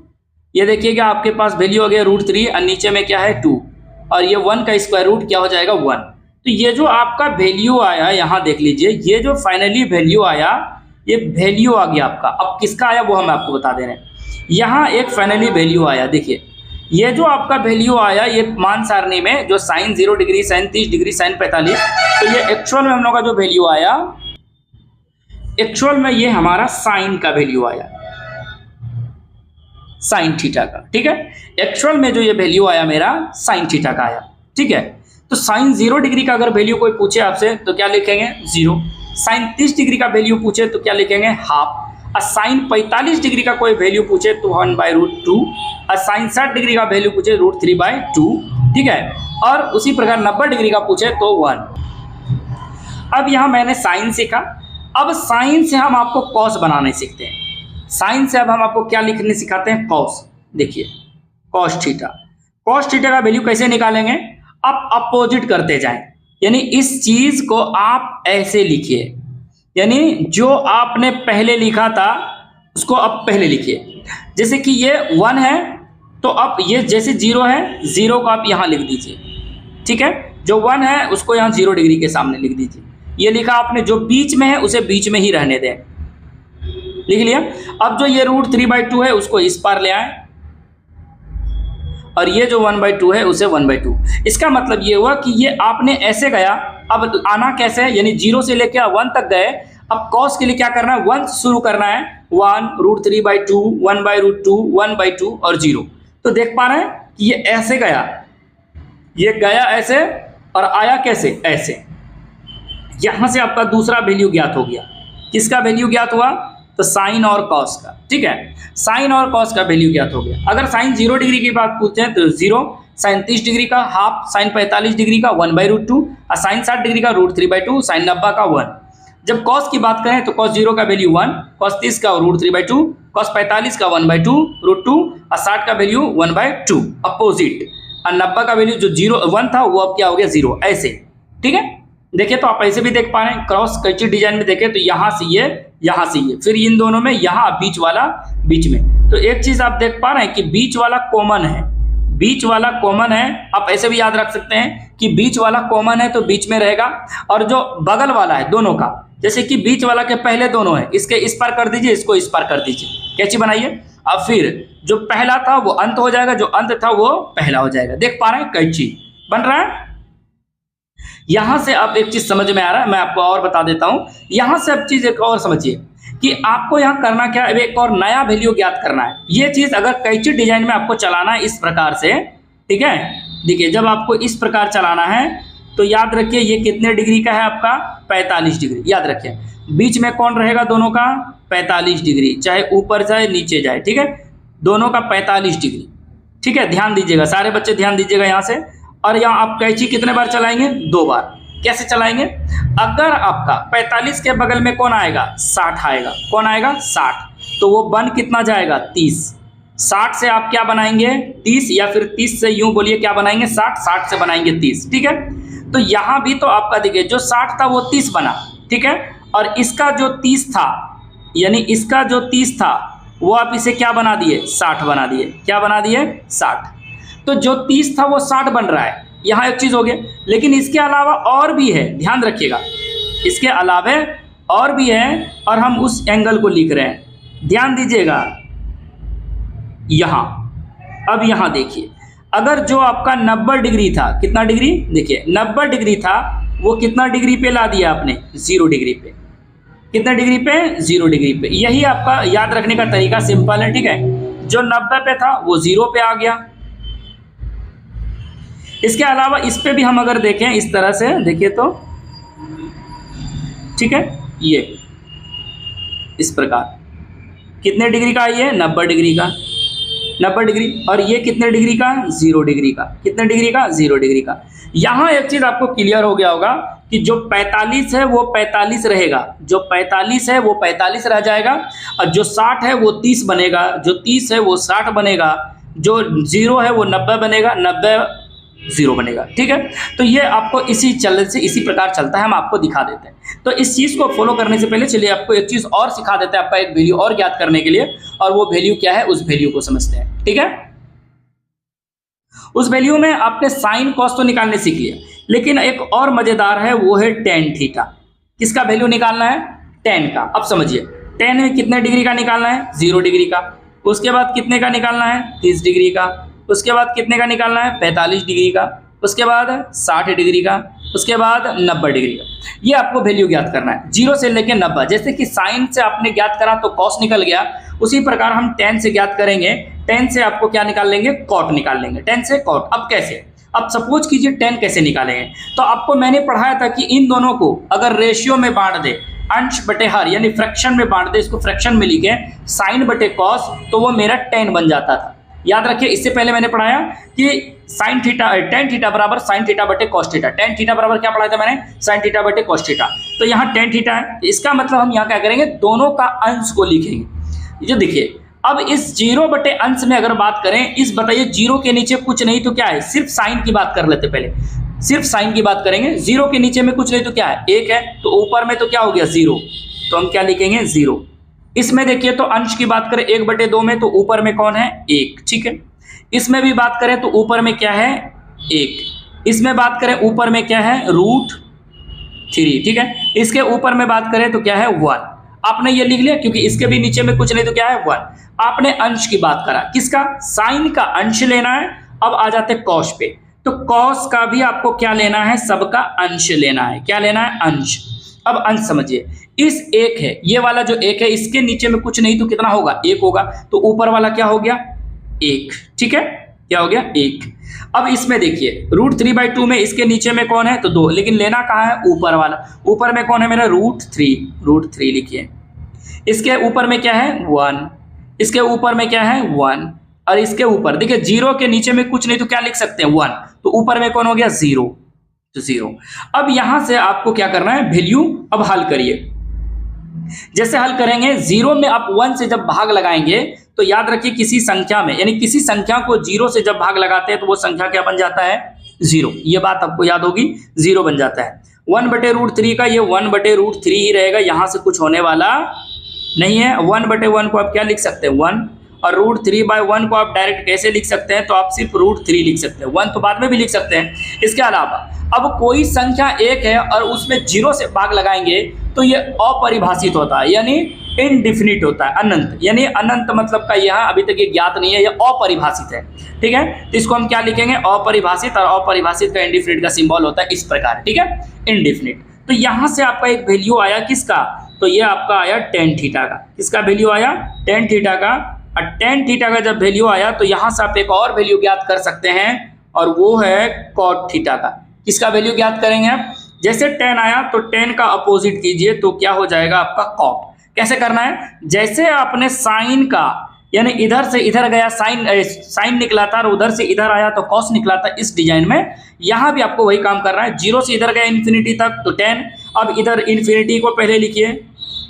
ये देखिएगा आपके पास वैल्यू हो गया √3, और नीचे में क्या है 2, और ये 1 का स्क्वायर रूट क्या हो जाएगा, 1। तो ये जो आपका वैल्यू आया, यहाँ देख लीजिए, ये जो फाइनली वैल्यू आया, ये वैल्यू आ गया आपका। अब किसका आया वो हम आपको बता दे रहे हैं। यहाँ एक फाइनली वैल्यू आया, देखिए ये जो आपका वैल्यू आया, ये मान सारणी में जो sine 0 degree, sine 30 degree, sine 45, तो ये एक्चुअल में हम लोग का जो वैल्यू आया, एक्चुअल में ये हमारा साइन का वैल्यू आया, साइन थीटा का, ठीक है। एक्चुअल में जो ये वैल्यू आया मेरा साइन थीटा का आया, ठीक है। तो साइन 0 डिग्री का अगर वैल्यू कोई पूछे आपसे तो क्या लिखेंगे, 0। साइन 30 डिग्री का वैल्यू पूछे तो क्या लिखेंगे, हाफ। और साइन 45 डिग्री का कोई वैल्यू पूछे तो 1/√2, और साइन 60 डिग्री का वैल्यू पूछे √3/2, ठीक है। और उसी प्रकार 90 डिग्री का पूछे तो 1। अब यहाँ मैंने साइन सीखा, अब साइन से हम आपको कॉस बनाने सीखते हैं। साइन से अब हम आपको क्या लिखने सिखाते हैं, कॉस। देखिए कॉस थीटा। कॉस थीटा का वैल्यू कैसे निकालेंगे, आप अपोजिट करते जाएं, यानी इस चीज को आप ऐसे लिखिए, यानी जो आपने पहले लिखा था उसको अब पहले लिखिए। जैसे कि ये 1 है तो अब ये जैसे 0 है, 0 को आप यहाँ लिख दीजिए, ठीक है। जो 1 है उसको यहाँ 0 डिग्री के सामने लिख दीजिए। ये लिखा आपने, जो बीच में है उसे बीच में ही रहने दें। लिख लिया। अब जो ये √3/2 है उसको इस पार ले आए और ये जो 1/2 है उसे 1/2। इसका मतलब ये हुआ कि ये आपने ऐसे गया, अब आना कैसे है, यानी 0 से लेकर 1 तक गए। अब कॉस के लिए क्या करना है, 1 शुरू करना है, 1 √3/2, 1/√2, 1/2 और 0। तो देख पा रहे हैं कि ये ऐसे गया, ये गया ऐसे और आया कैसे, ऐसे। यहां से आपका दूसरा वैल्यू ज्ञात हो गया। किसका वैल्यू ज्ञात हुआ, तो साइन और कॉस का। ठीक है, साइन और कॉस का वैल्यू ज्ञात हो गया। अगर साइन 0 डिग्री की बात पूछते हैं तो 0, साइन 30 डिग्री का हाफ, साइन 45 डिग्री का 1/√2 और साइन 60 डिग्री का √3/2, साइन 90 का 1। जब कॉस की बात करें तो कॉस 0 का वैल्यू 1, कॉस 30 का √3/2, कॉस 45 का 1/2 √2 और 60 का वैल्यू 1/2 अपोजिट, और 90 का वैल्यू जो 1 था वो अब क्या हो गया 0, ऐसे। ठीक है, देखिए तो आप ऐसे भी देख पा रहे हैं, क्रॉस कैची डिजाइन में देखें तो यहाँ से ये, यहाँ से ये, फिर इन दोनों में यहाँ बीच वाला बीच में। तो एक चीज आप देख पा रहे हैं कि बीच वाला कॉमन है, बीच वाला कॉमन है। आप ऐसे भी याद रख सकते हैं कि बीच वाला कॉमन है तो बीच में रहेगा, और जो बगल वाला है दोनों का, जैसे कि बीच वाला के पहले दोनों है, इसके इस पार कर दीजिए, इसको इस पार कर दीजिए, कैची बनाइए। अब फिर जो पहला था वो अंत हो जाएगा, जो अंत था वो पहला हो जाएगा। देख पा रहे हैं कैची बन रहा है। यहां से अब एक चीज समझ में आ रहा है, मैं आपको और बता देता हूं। यहां से अब चीज एक और समझिए कि आपको यहां करना क्या है, एक और नया वैल्यू ज्ञात करना है। ये चीज अगर कैची डिजाइन में आपको चलाना है इस प्रकार से, ठीक है, देखिए जब आपको इस प्रकार चलाना है तो याद रखिए ये कितने डिग्री का है आपका, 45 डिग्री। याद रखिए बीच में कौन रहेगा, दोनों का 45 डिग्री, चाहे ऊपर जाए नीचे जाए। ठीक है, दोनों का 45 डिग्री। ठीक है, ध्यान दीजिएगा, सारे बच्चे ध्यान दीजिएगा यहाँ से। और यहाँ आप कैंची कितने बार चलाएंगे, 2 बार। कैसे चलाएंगे, अगर आपका 45 के बगल में कौन आएगा, 60 आएगा। कौन आएगा, 60, तो वो बन कितना जाएगा, 30। 60 से आप क्या बनाएंगे, 30, या फिर 30 से यूं बोलिए क्या बनाएंगे, 60, 60 से बनाएंगे 30। ठीक है, तो यहाँ भी तो आपका देखिए जो 60 था वो 30 बना। ठीक है, और इसका जो 30 था, यानी इसका जो 30 था वो आप इसे क्या बना दिए, 60 बना दिए। क्या बना दिए, 60। तो जो 30 था वो 60 बन रहा है। यहाँ एक चीज हो गया, लेकिन इसके अलावा और भी है, ध्यान रखिएगा, इसके अलावा और भी है, और हम उस एंगल को लिख रहे हैं। ध्यान दीजिएगा यहाँ। अब यहाँ देखिए, अगर जो आपका 90 डिग्री था, कितना डिग्री, देखिए 90 डिग्री था, वो कितना डिग्री पे ला दिया आपने, 0 डिग्री पे। कितना डिग्री पे, 0 डिग्री पे। यही आपका याद रखने का तरीका सिंपल है। ठीक है, जो 90 पे था वो 0 पे आ गया। इसके अलावा इस पे भी हम अगर देखें इस तरह से देखिए तो, ठीक है, ये इस प्रकार कितने डिग्री का, ये 90 डिग्री का, 90 डिग्री, और ये कितने डिग्री का, 0 डिग्री का। कितने डिग्री का, 0 डिग्री का। यहाँ एक चीज आपको क्लियर हो गया होगा कि जो 45 है वो 45 रहेगा, जो 45 है वो 45 रह जाएगा, और जो 60 है वो 30 बनेगा, जो 30 है वो 60 बनेगा, जो 0 है वो 90 बनेगा, 90 0 बनेगा। ठीक है, तो ये आपको इसी चल से इसी प्रकार चलता है, हम आपको दिखा देते हैं। तो इस चीज को फॉलो करने से पहले चलिए आपको एक चीज और सिखा देते हैं, आपका एक वैल्यू और ज्ञात करने के लिए, और वो वैल्यू क्या है, उस वैल्यू को समझते हैं। ठीक है, उस वैल्यू में आपने साइन कॉस तो निकालने सीख लिया, लेकिन एक और मजेदार है, वो है टेन थीटा। किसका वैल्यू निकालना है, टेन का। अब समझिए, टेन में कितने डिग्री का निकालना है, 0 डिग्री का। उसके बाद कितने का निकालना है, 30 डिग्री का। उसके बाद कितने का निकालना है, 45 डिग्री का। उसके बाद 60 डिग्री का। उसके बाद 90 डिग्री का। ये आपको वैल्यू ज्ञात करना है, 0 से लेकर 90। जैसे कि साइन से आपने ज्ञात करा तो कॉस निकल गया, उसी प्रकार हम टेन से ज्ञात करेंगे। टेन से आपको क्या निकाल लेंगे, कॉट निकाल लेंगे। टेन से कॉट। अब कैसे, अब सपोज कीजिए टेन कैसे निकालेंगे, तो आपको मैंने पढ़ाया था कि इन दोनों को अगर रेशियो में बांट दे, अंश बटे हर यानी फ्रैक्शन में बांट दे, इसको फ्रैक्शन में लिखे साइन बटे कॉस, तो वो मेरा टेन बन जाता था। याद रखिए, इससे पहले मैंने पढ़ाया कि साइन थीटा, टेन थीटा बराबर साइन थीटा बटे कॉस थीटा। टेन थीटा बराबर क्या पढ़ाया था मैंने, साइन थीटा बटे कॉस थीटा। तो यहाँ टेन थीटा है, इसका मतलब हम यहाँ क्या करेंगे, दोनों का अंश को लिखेंगे। जो देखिए, अब इस 0 बटे अंश में अगर बात करें, इस बताइए 0 के नीचे कुछ नहीं तो क्या है, सिर्फ साइन की बात कर लेते पहले, सिर्फ साइन की बात करेंगे। 0 के नीचे में कुछ नहीं तो क्या है, 1 है, तो ऊपर में तो क्या हो गया, 0, तो हम क्या लिखेंगे, 0। इसमें देखिए तो अंश की बात करें 1 बटे 2 में, तो ऊपर में कौन है, 1। ठीक है, इसमें भी बात करें तो ऊपर में क्या है, 1। इसमें बात करें ऊपर में क्या है, √3। ठीक है, इसके ऊपर में बात करें तो क्या है, 1। आपने ये लिख लिया, क्योंकि इसके भी नीचे में कुछ नहीं तो क्या है 1। आपने अंश की बात करा, किसका, साइन का अंश लेना है। अब आ जाते कॉस पे, तो कॉस का भी आपको क्या लेना है, सबका अंश लेना है। क्या लेना है, अंश। अब अंश समझिए, इस एक है, ये वाला जो एक है, इसके नीचे में कुछ नहीं तो कितना होगा, 1 होगा, तो ऊपर वाला क्या हो गया, 1। ठीक है, क्या हो गया, 1। अब इसमें देखिए √3/2 में इसके नीचे में कौन है, तो 2, लेकिन लेना कहाँ है, ऊपर वाला। ऊपर में कौन है मेरा, √3 लिखिए। इसके ऊपर में क्या है, 1। इसके ऊपर में क्या है, 1। और इसके ऊपर देखिए 0 के नीचे में कुछ नहीं तो क्या लिख सकते हैं, 1। तो ऊपर में कौन हो गया, 0, तो 0। अब यहां से आपको क्या करना है, वैल्यू अब हल करिए। जैसे हल करेंगे, 0 में आप 1 से जब भाग लगाएंगे तो याद रखिए किसी संख्या में, यानी किसी संख्या को 0 से जब भाग लगाते हैं तो वो संख्या क्या बन जाता है, 0। ये बात आपको याद होगी, 0 बन जाता है। 1/√3 का ये 1/√3 ही रहेगा, यहां से कुछ होने वाला नहीं है। 1/1 को आप क्या लिख सकते हैं, 1। और √3/1 को आप डायरेक्ट कैसे लिख सकते हैं, तो आप सिर्फ √3 लिख सकते हैं, 1 तो बाद में भी लिख सकते हैं। इसके अलावा अब कोई संख्या 1 है और उसमें 0 से भाग लगाएंगे तो ये अपरिभाषित होता है, यानी इनडिफिनिट होता है, अनंत। यानी अनंत मतलब का यहाँ अभी तक ये ज्ञात नहीं है, ये अपरिभाषित है। ठीक है, तो इसको हम क्या लिखेंगे, अपरिभाषित। और अपरिभाषित का इंडिफिनिट का सिंबल होता है इस प्रकार। ठीक है, इनडिफिनिट। तो यहाँ से आपका एक वैल्यू आया किसका, तो ये आपका आया tan थीटा का। किसका वैल्यू आया, tan थीटा का। और tan थीटा का जब वैल्यू आया तो यहाँ से आप एक और वैल्यू ज्ञात कर सकते हैं, और वो है cot थीटा का। किसका वैल्यू ज्ञात करेंगे आप, जैसे tan आया तो tan का अपोजिट कीजिए तो क्या हो जाएगा आपका cot। कैसे करना है, जैसे आपने साइन का, यानी इधर से इधर गया साइन निकला था और उधर से इधर आया तो कॉस निकला था, इस डिजाइन में यहाँ भी आपको वही काम करना है। 0 से इधर गया इन्फिनिटी तक तो tan। अब इधर इन्फिनिटी को पहले लिखिए,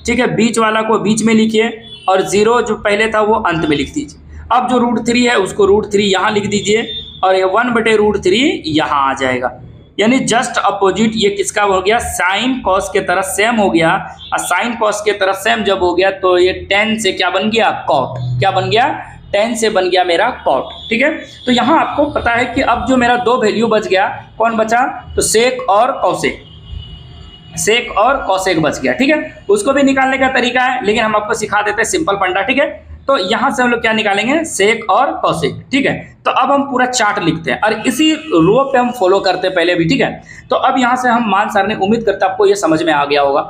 ठीक है, बीच वाला को बीच में लिखिए, और 0 जो पहले था वो अंत में लिख दीजिए। अब जो √3 है उसको √3 यहाँ लिख दीजिए, और ये 1/√3 यहाँ आ जाएगा। यानी जस्ट अपोजिट ये किसका हो गया, साइन कॉस के तरह सेम हो गया। और साइन कॉस के तरह सेम जब हो गया तो ये tan से क्या बन गया, कॉट। क्या बन गया, tan से बन गया मेरा कॉट। ठीक है, तो यहाँ आपको पता है कि अब जो मेरा 2 वैल्यू बच गया, कौन बचा, तो सेक और कौसेक। सेक और कौसेक बच गया। ठीक है, उसको भी निकालने का तरीका है, लेकिन हम आपको सिखा देते हैं सिंपल फंडा। ठीक है, तो यहां से हम लोग क्या निकालेंगे, सेक और कौसेक। ठीक है, तो अब हम पूरा चार्ट लिखते हैं और इसी रो पे हम फॉलो करते हैं पहले भी। ठीक है, तो अब यहां से हम मान सारणी, उम्मीद करते हैं आपको ये समझ में आ गया होगा।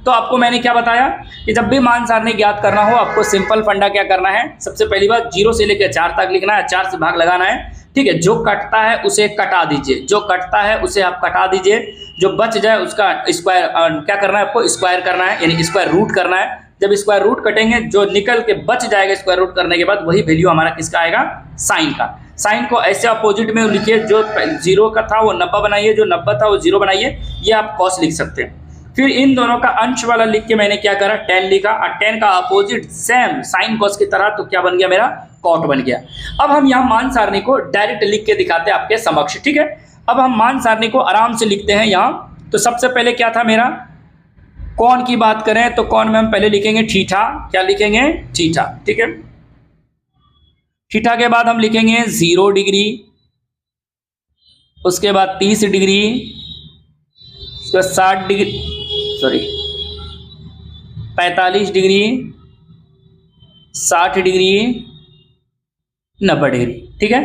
तो आपको मैंने क्या बताया कि जब भी मान सारणी ज्ञात करना हो आपको सिंपल फंडा क्या करना है, सबसे पहली बात 0 से लेकर 4 तक लिखना है, 4 से भाग लगाना है। ठीक है, जो कटता है उसे कटा दीजिए, जो कटता है उसे आप कटा दीजिए, जो बच जाए उसका स्क्वायर क्या करना है आपको, स्क्वायर करना है, यानी स्क्वायर रूट करना है। जब स्क्वायर रूट कटेंगे, जो निकल के बच जाएगा स्क्वायर रूट करने के बाद, वही वैल्यू हमारा किसका आएगा, साइन का। साइन को ऐसे अपोजिट में लिखिए, जो 0 का था वो 90 बनाइए, जो 90 था वो 0 बनाइए, ये आप कॉस लिख सकते हैं। फिर इन दोनों का अंश वाला लिख के मैंने क्या करा, tan लिखा, और tan का अपोजिट सेम साइन कॉस की तरह, तो क्या बन गया मेरा, कॉट बन गया। अब हम यहाँ मान सारणी को डायरेक्ट लिख के दिखाते हैं आपके समक्ष। ठीक है, अब हम मान सारणी को आराम से लिखते हैं यहाँ। तो सबसे पहले क्या था मेरा, कोण की बात करें तो कोण में हम पहले लिखेंगे थीटा। क्या लिखेंगे, थीटा। ठीक है, थीटा के बाद हम लिखेंगे 0 डिग्री, उसके बाद 30 डिग्री, उसके बाद 60 degree, sorry 45 degree, 60 degree, 90 degree. ठीक है,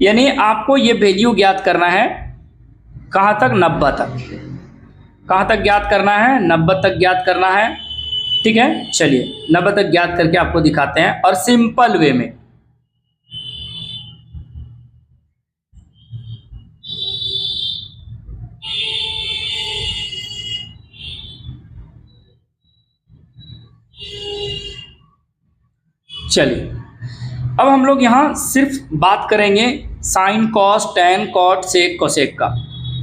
यानी आपको ये वैल्यू ज्ञात करना है कहाँ तक, 90 तक। कहाँ तक ज्ञात करना है, 90 तक ज्ञात करना है। ठीक है, चलिए 90 तक ज्ञात करके आपको दिखाते हैं, और सिंपल वे में। चलिए अब हम लोग यहाँ सिर्फ बात करेंगे sign, cos, tan, cot, sec, cosec का।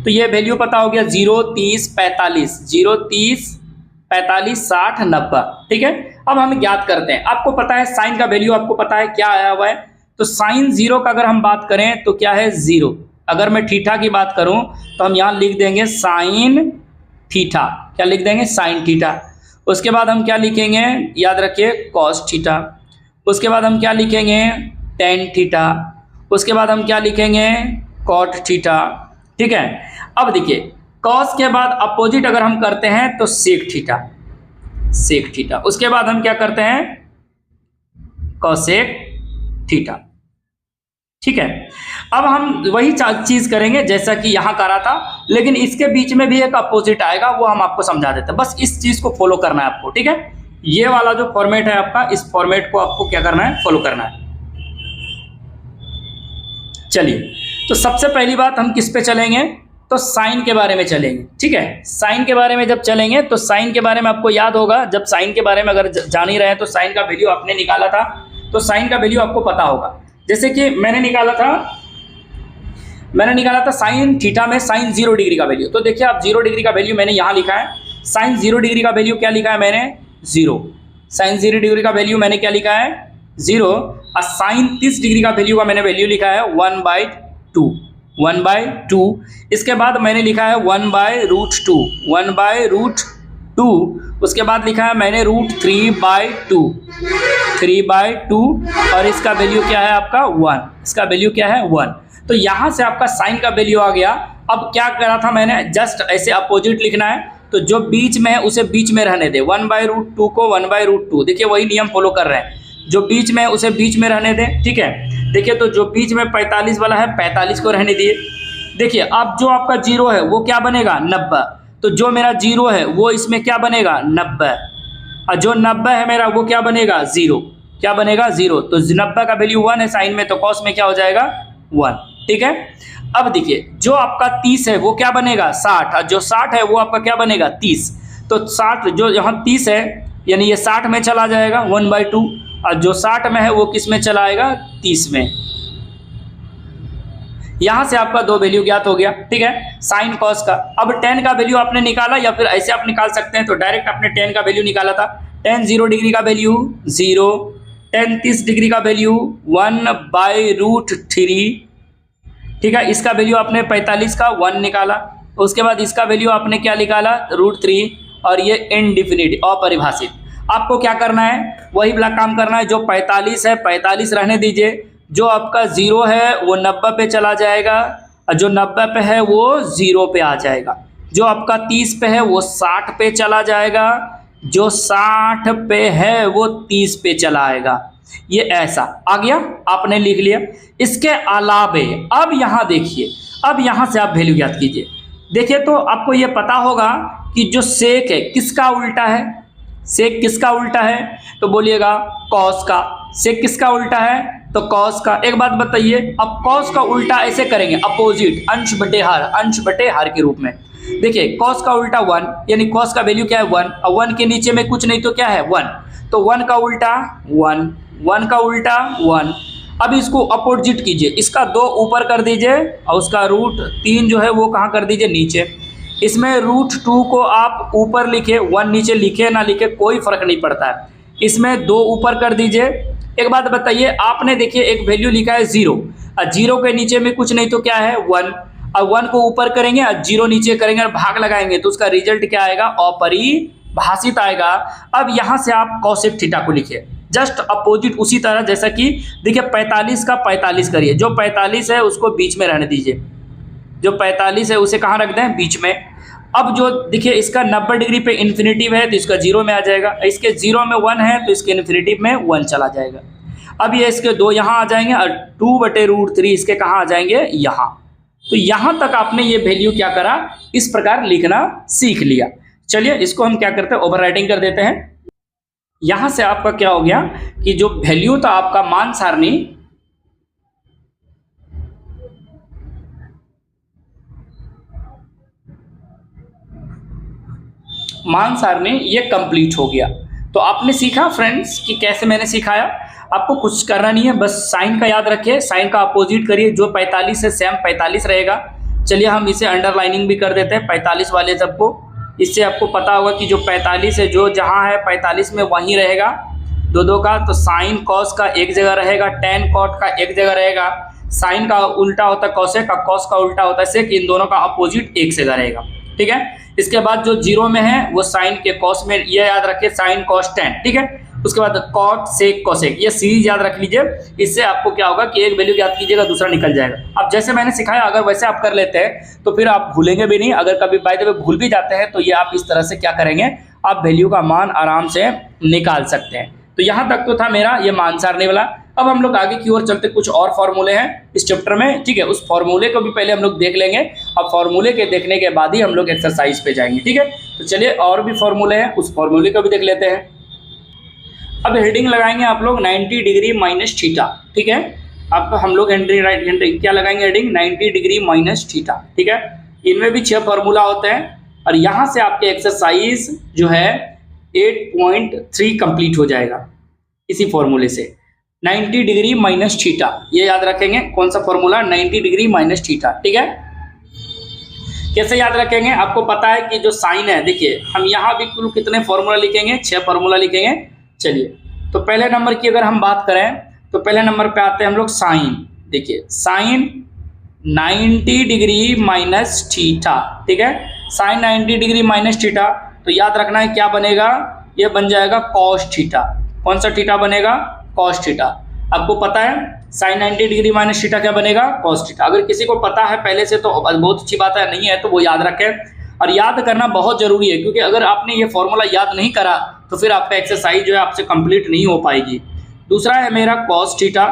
तो ये वैल्यू पता हो गया, 0, 30, 45, 0, 30, 45, 60, 90। ठीक है, अब हम ज्ञात करते हैं। आपको पता है साइन का वैल्यू, आपको पता है क्या आया हुआ है, तो साइन 0 का अगर हम बात करें तो क्या है, 0। अगर मैं थीटा की बात करूं तो हम यहाँ लिख देंगे साइन थीटा। क्या लिख देंगे, साइन थीटा। उसके बाद हम क्या लिखेंगे, याद रखिए, कॉस थीटा। उसके बाद हम क्या लिखेंगे, टेन थीटा। उसके बाद हम क्या लिखेंगे, कॉट थीटा। ठीक है, अब देखिए कॉस के बाद अपोजिट अगर हम करते हैं तो सेक थीटा। Sec theta. उसके बाद हम क्या करते हैं, कॉसेक थीटा। ठीक है, अब हम वही चीज करेंगे जैसा कि यहां करा था, लेकिन इसके बीच में भी एक अपोजिट आएगा, वो हम आपको समझा देते हैं। बस इस चीज को फॉलो करना है आपको। ठीक है, ये वाला जो फॉर्मेट है आपका, इस फॉर्मेट को आपको क्या करना है, फॉलो करना है। चलिए, तो सबसे पहली बात हम किस पे चलेंगे, तो साइन के बारे में चलेंगे। ठीक है, साइन के बारे में जब चलेंगे तो साइन के बारे में आपको याद होगा, जब साइन के बारे में अगर जान ही रहे हैं तो साइन का वैल्यू आपने निकाला था, तो साइन का वैल्यू आपको पता होगा। जैसे कि मैंने निकाला था साइन थीटा में साइन 0 डिग्री का वैल्यू। तो देखिए आप 0 डिग्री का वैल्यू मैंने यहाँ लिखा है, साइन 0 डिग्री का वैल्यू क्या लिखा है मैंने, 0। साइन 0 डिग्री का वैल्यू मैंने क्या लिखा है, 0। और साइन 30 डिग्री का वैल्यू का मैंने वैल्यू लिखा है 1/2, 1/2। इसके बाद मैंने लिखा है 1/√2, 1/√2। उसके बाद लिखा है मैंने √3/2, 3/2। और इसका वैल्यू क्या है आपका 1, इसका वैल्यू क्या है 1। तो यहाँ से आपका साइन का वैल्यू आ गया। अब क्या करा था मैंने, जस्ट ऐसे अपोजिट लिखना है, तो जो बीच में है उसे बीच में रहने दे, 1/√2 को 1/√2। देखिए वही नियम फॉलो कर रहे हैं, जो बीच में है उसे बीच में रहने दें। ठीक है, देखिए तो जो बीच में 45 वाला है 45 को रहने दिए। देखिए अब जो आपका 0 है वो क्या बनेगा 90, तो जो मेरा 0 है वो इसमें क्या बनेगा 90, और जो 90 है मेरा वो क्या बनेगा 0, क्या बनेगा 0। तो 90 का वैल्यू 1 है साइन में, तो कॉस में क्या हो जाएगा 1। ठीक है, अब देखिए जो आपका 30 है वो क्या बनेगा 60, और जो 60 है वो आपका क्या बनेगा 30। तो 60 जो यहाँ 30 है यानी ये 60 में चला जाएगा 1/2, और जो 60 में है वो किस में चला आएगा 30 में। यहां से आपका 2 वैल्यू ज्ञात हो गया। ठीक है, साइन कॉस का। अब tan का वैल्यू आपने निकाला, या फिर ऐसे आप निकाल सकते हैं, तो डायरेक्ट आपने tan का वैल्यू निकाला था। tan 0 डिग्री का वैल्यू 0, tan 30 डिग्री का वैल्यू 1/√3। ठीक है, इसका वैल्यू आपने 45 का 1 निकाला, उसके बाद इसका वैल्यू आपने क्या निकाला √3, और ये इनडिफिनिट अपरिभाषित। आपको क्या करना है, वही वाला काम करना है। जो 45 है 45 रहने दीजिए, जो आपका 0 है वो 90 पे चला जाएगा, और जो 90 पे है वो 0 पे आ जाएगा। जो आपका 30 पे है वो 60 पे चला जाएगा, जो 60 पे है वो 30 पे चला आएगा। ये ऐसा आ गया, आपने लिख लिया। इसके अलावे अब यहाँ देखिए, अब यहाँ से आप वैल्यू ज्ञात कीजिए। देखिए तो आपको ये पता होगा कि जो सेक है किसका उल्टा है, सेक किसका उल्टा है, तो बोलिएगा कॉस का। सेक किसका उल्टा है, तो कॉस का। एक बात बताइए, अब कॉस का उल्टा ऐसे करेंगे अपोजिट, अंश बटे हर, अंश बटे हर के रूप में। देखिए कॉस का उल्टा 1, यानी कॉस का वैल्यू क्या है 1, और 1 के नीचे में कुछ नहीं तो क्या है 1, तो 1 का उल्टा 1, 1 का उल्टा 1। अब इसको अपोजिट कीजिए, इसका 2 ऊपर कर दीजिए, और उसका √3 जो है वो कहाँ कर दीजिए नीचे। इसमें √2 को आप ऊपर लिखे, 1 नीचे लिखे ना लिखे कोई फर्क नहीं पड़ता है। इसमें 2 ऊपर कर दीजिए। एक बात बताइए, आपने देखिए एक वैल्यू लिखा है 0, और 0 के नीचे में कुछ नहीं तो क्या है 1, और 1 को ऊपर करेंगे और 0 नीचे करेंगे और भाग लगाएंगे, तो उसका रिजल्ट क्या आएगा अपरिभाषित आएगा। अब यहाँ से आप कॉसेक थीटा को लिखिए, जस्ट अपोजिट उसी तरह जैसा कि देखिए 45 का 45 करिए, जो 45 है उसको बीच में रहने दीजिए, जो 45 है उसे कहाँ रख दें बीच में। अब जो देखिए इसका 90 डिग्री पे इन्फिनेटिव है तो इसका 0 में आ जाएगा, इसके 0 में 1 है तो इसके इन्फिनेटिव में 1 चला जाएगा। अब ये इसके 2 यहाँ आ जाएंगे, और 2/√3 इसके कहाँ आ जाएंगे यहाँ। तो यहाँ तक आपने ये वैल्यू क्या करा, इस प्रकार लिखना सीख लिया। चलिए इसको हम क्या करते हैं, ओवरराइटिंग कर देते हैं। यहां से आपका क्या हो गया कि जो वैल्यू था आपका मान सारणी ये कंप्लीट हो गया। तो आपने सीखा फ्रेंड्स कि कैसे मैंने सिखाया। आपको कुछ करना नहीं है, बस साइन का याद रखिए, साइन का अपोजिट करिए, जो 45 है सेम 45 रहेगा। चलिए हम इसे अंडरलाइनिंग भी कर देते हैं 45 वाले सबको। इससे आपको पता होगा कि जो 45 है जो जहाँ है 45 में वहीं रहेगा 2 का। तो साइन कॉस का एक जगह रहेगा, tan कॉट का एक जगह रहेगा। साइन का उल्टा होता है कॉसेक का, कॉस का उल्टा होता है सेक, इन दोनों का अपोजिट एक जगह रहेगा। ठीक है, इसके बाद जो 0 में है वो साइन के कॉस में, ये याद रखिए साइन कॉस tan। ठीक है, उसके बाद कॉट सेक कॉसेक, ये सीरीज याद रख लीजिए। इससे आपको क्या होगा कि एक वैल्यू याद कीजिएगा दूसरा निकल जाएगा। अब जैसे मैंने सिखाया अगर वैसे आप कर लेते हैं तो फिर आप भूलेंगे भी नहीं। अगर कभी बाय द वे भूल भी जाते हैं तो ये आप इस तरह से क्या करेंगे, आप वैल्यू का मान आराम से निकाल सकते हैं। तो यहाँ तक तो था मेरा ये मान सारने वाला। अब हम लोग आगे की ओर चलते, कुछ और फॉर्मूले हैं इस चैप्टर में, ठीक है। उस फॉर्मूले को भी पहले हम लोग देख लेंगे, अब फॉर्मूले के देखने के बाद ही हम लोग एक्सरसाइज पे जाएंगे, ठीक है। तो चलिए और भी फॉर्मूले हैं, उस फॉर्मूले को भी देख लेते हैं। अब हेडिंग लगाएंगे आप लोग 90 डिग्री माइनस थीटा, ठीक है। अब हम लोग हेडिंग क्या लगाएंगे, हेडिंग 90 डिग्री माइनस थीटा, ठीक है। इनमें भी 6 फॉर्मूला होते हैं और यहाँ से आपके एक्सरसाइज जो है 8.3 कंप्लीट हो जाएगा इसी फॉर्मूले से। 90 डिग्री माइनस थीटा, ये याद रखेंगे कौन सा फॉर्मूला, 90 डिग्री माइनस थीटा, ठीक है। कैसे याद रखेंगे, आपको पता है कि जो साइन है, देखिए हम यहाँ भी कुल कितने फॉर्मूला लिखेंगे, 6 फॉर्मूला लिखेंगे। चलिए तो पहले नंबर की अगर हम बात करें तो पहले नंबर पे आते हैं हम लोग साइन। देखिए साइन 90 डिग्री माइनस थीटा, ठीक है। साइन 90 डिग्री माइनस थीटा, तो याद रखना है क्या बनेगा, ये बन जाएगा कॉस थीटा। कौन सा थीटा बनेगा, कॉस थीटा। आपको पता है साइन 90 डिग्री माइनस थीटा क्या बनेगा, कॉस थीटा। अगर किसी को पता है पहले से तो बहुत अच्छी बात है, नहीं है तो वो याद रखें। और याद करना बहुत जरूरी है, क्योंकि अगर आपने ये फॉर्मूला याद नहीं करा तो फिर आपका एक्सरसाइज जो है आपसे कंप्लीट नहीं हो पाएगी। दूसरा है मेरा कॉस थीटा।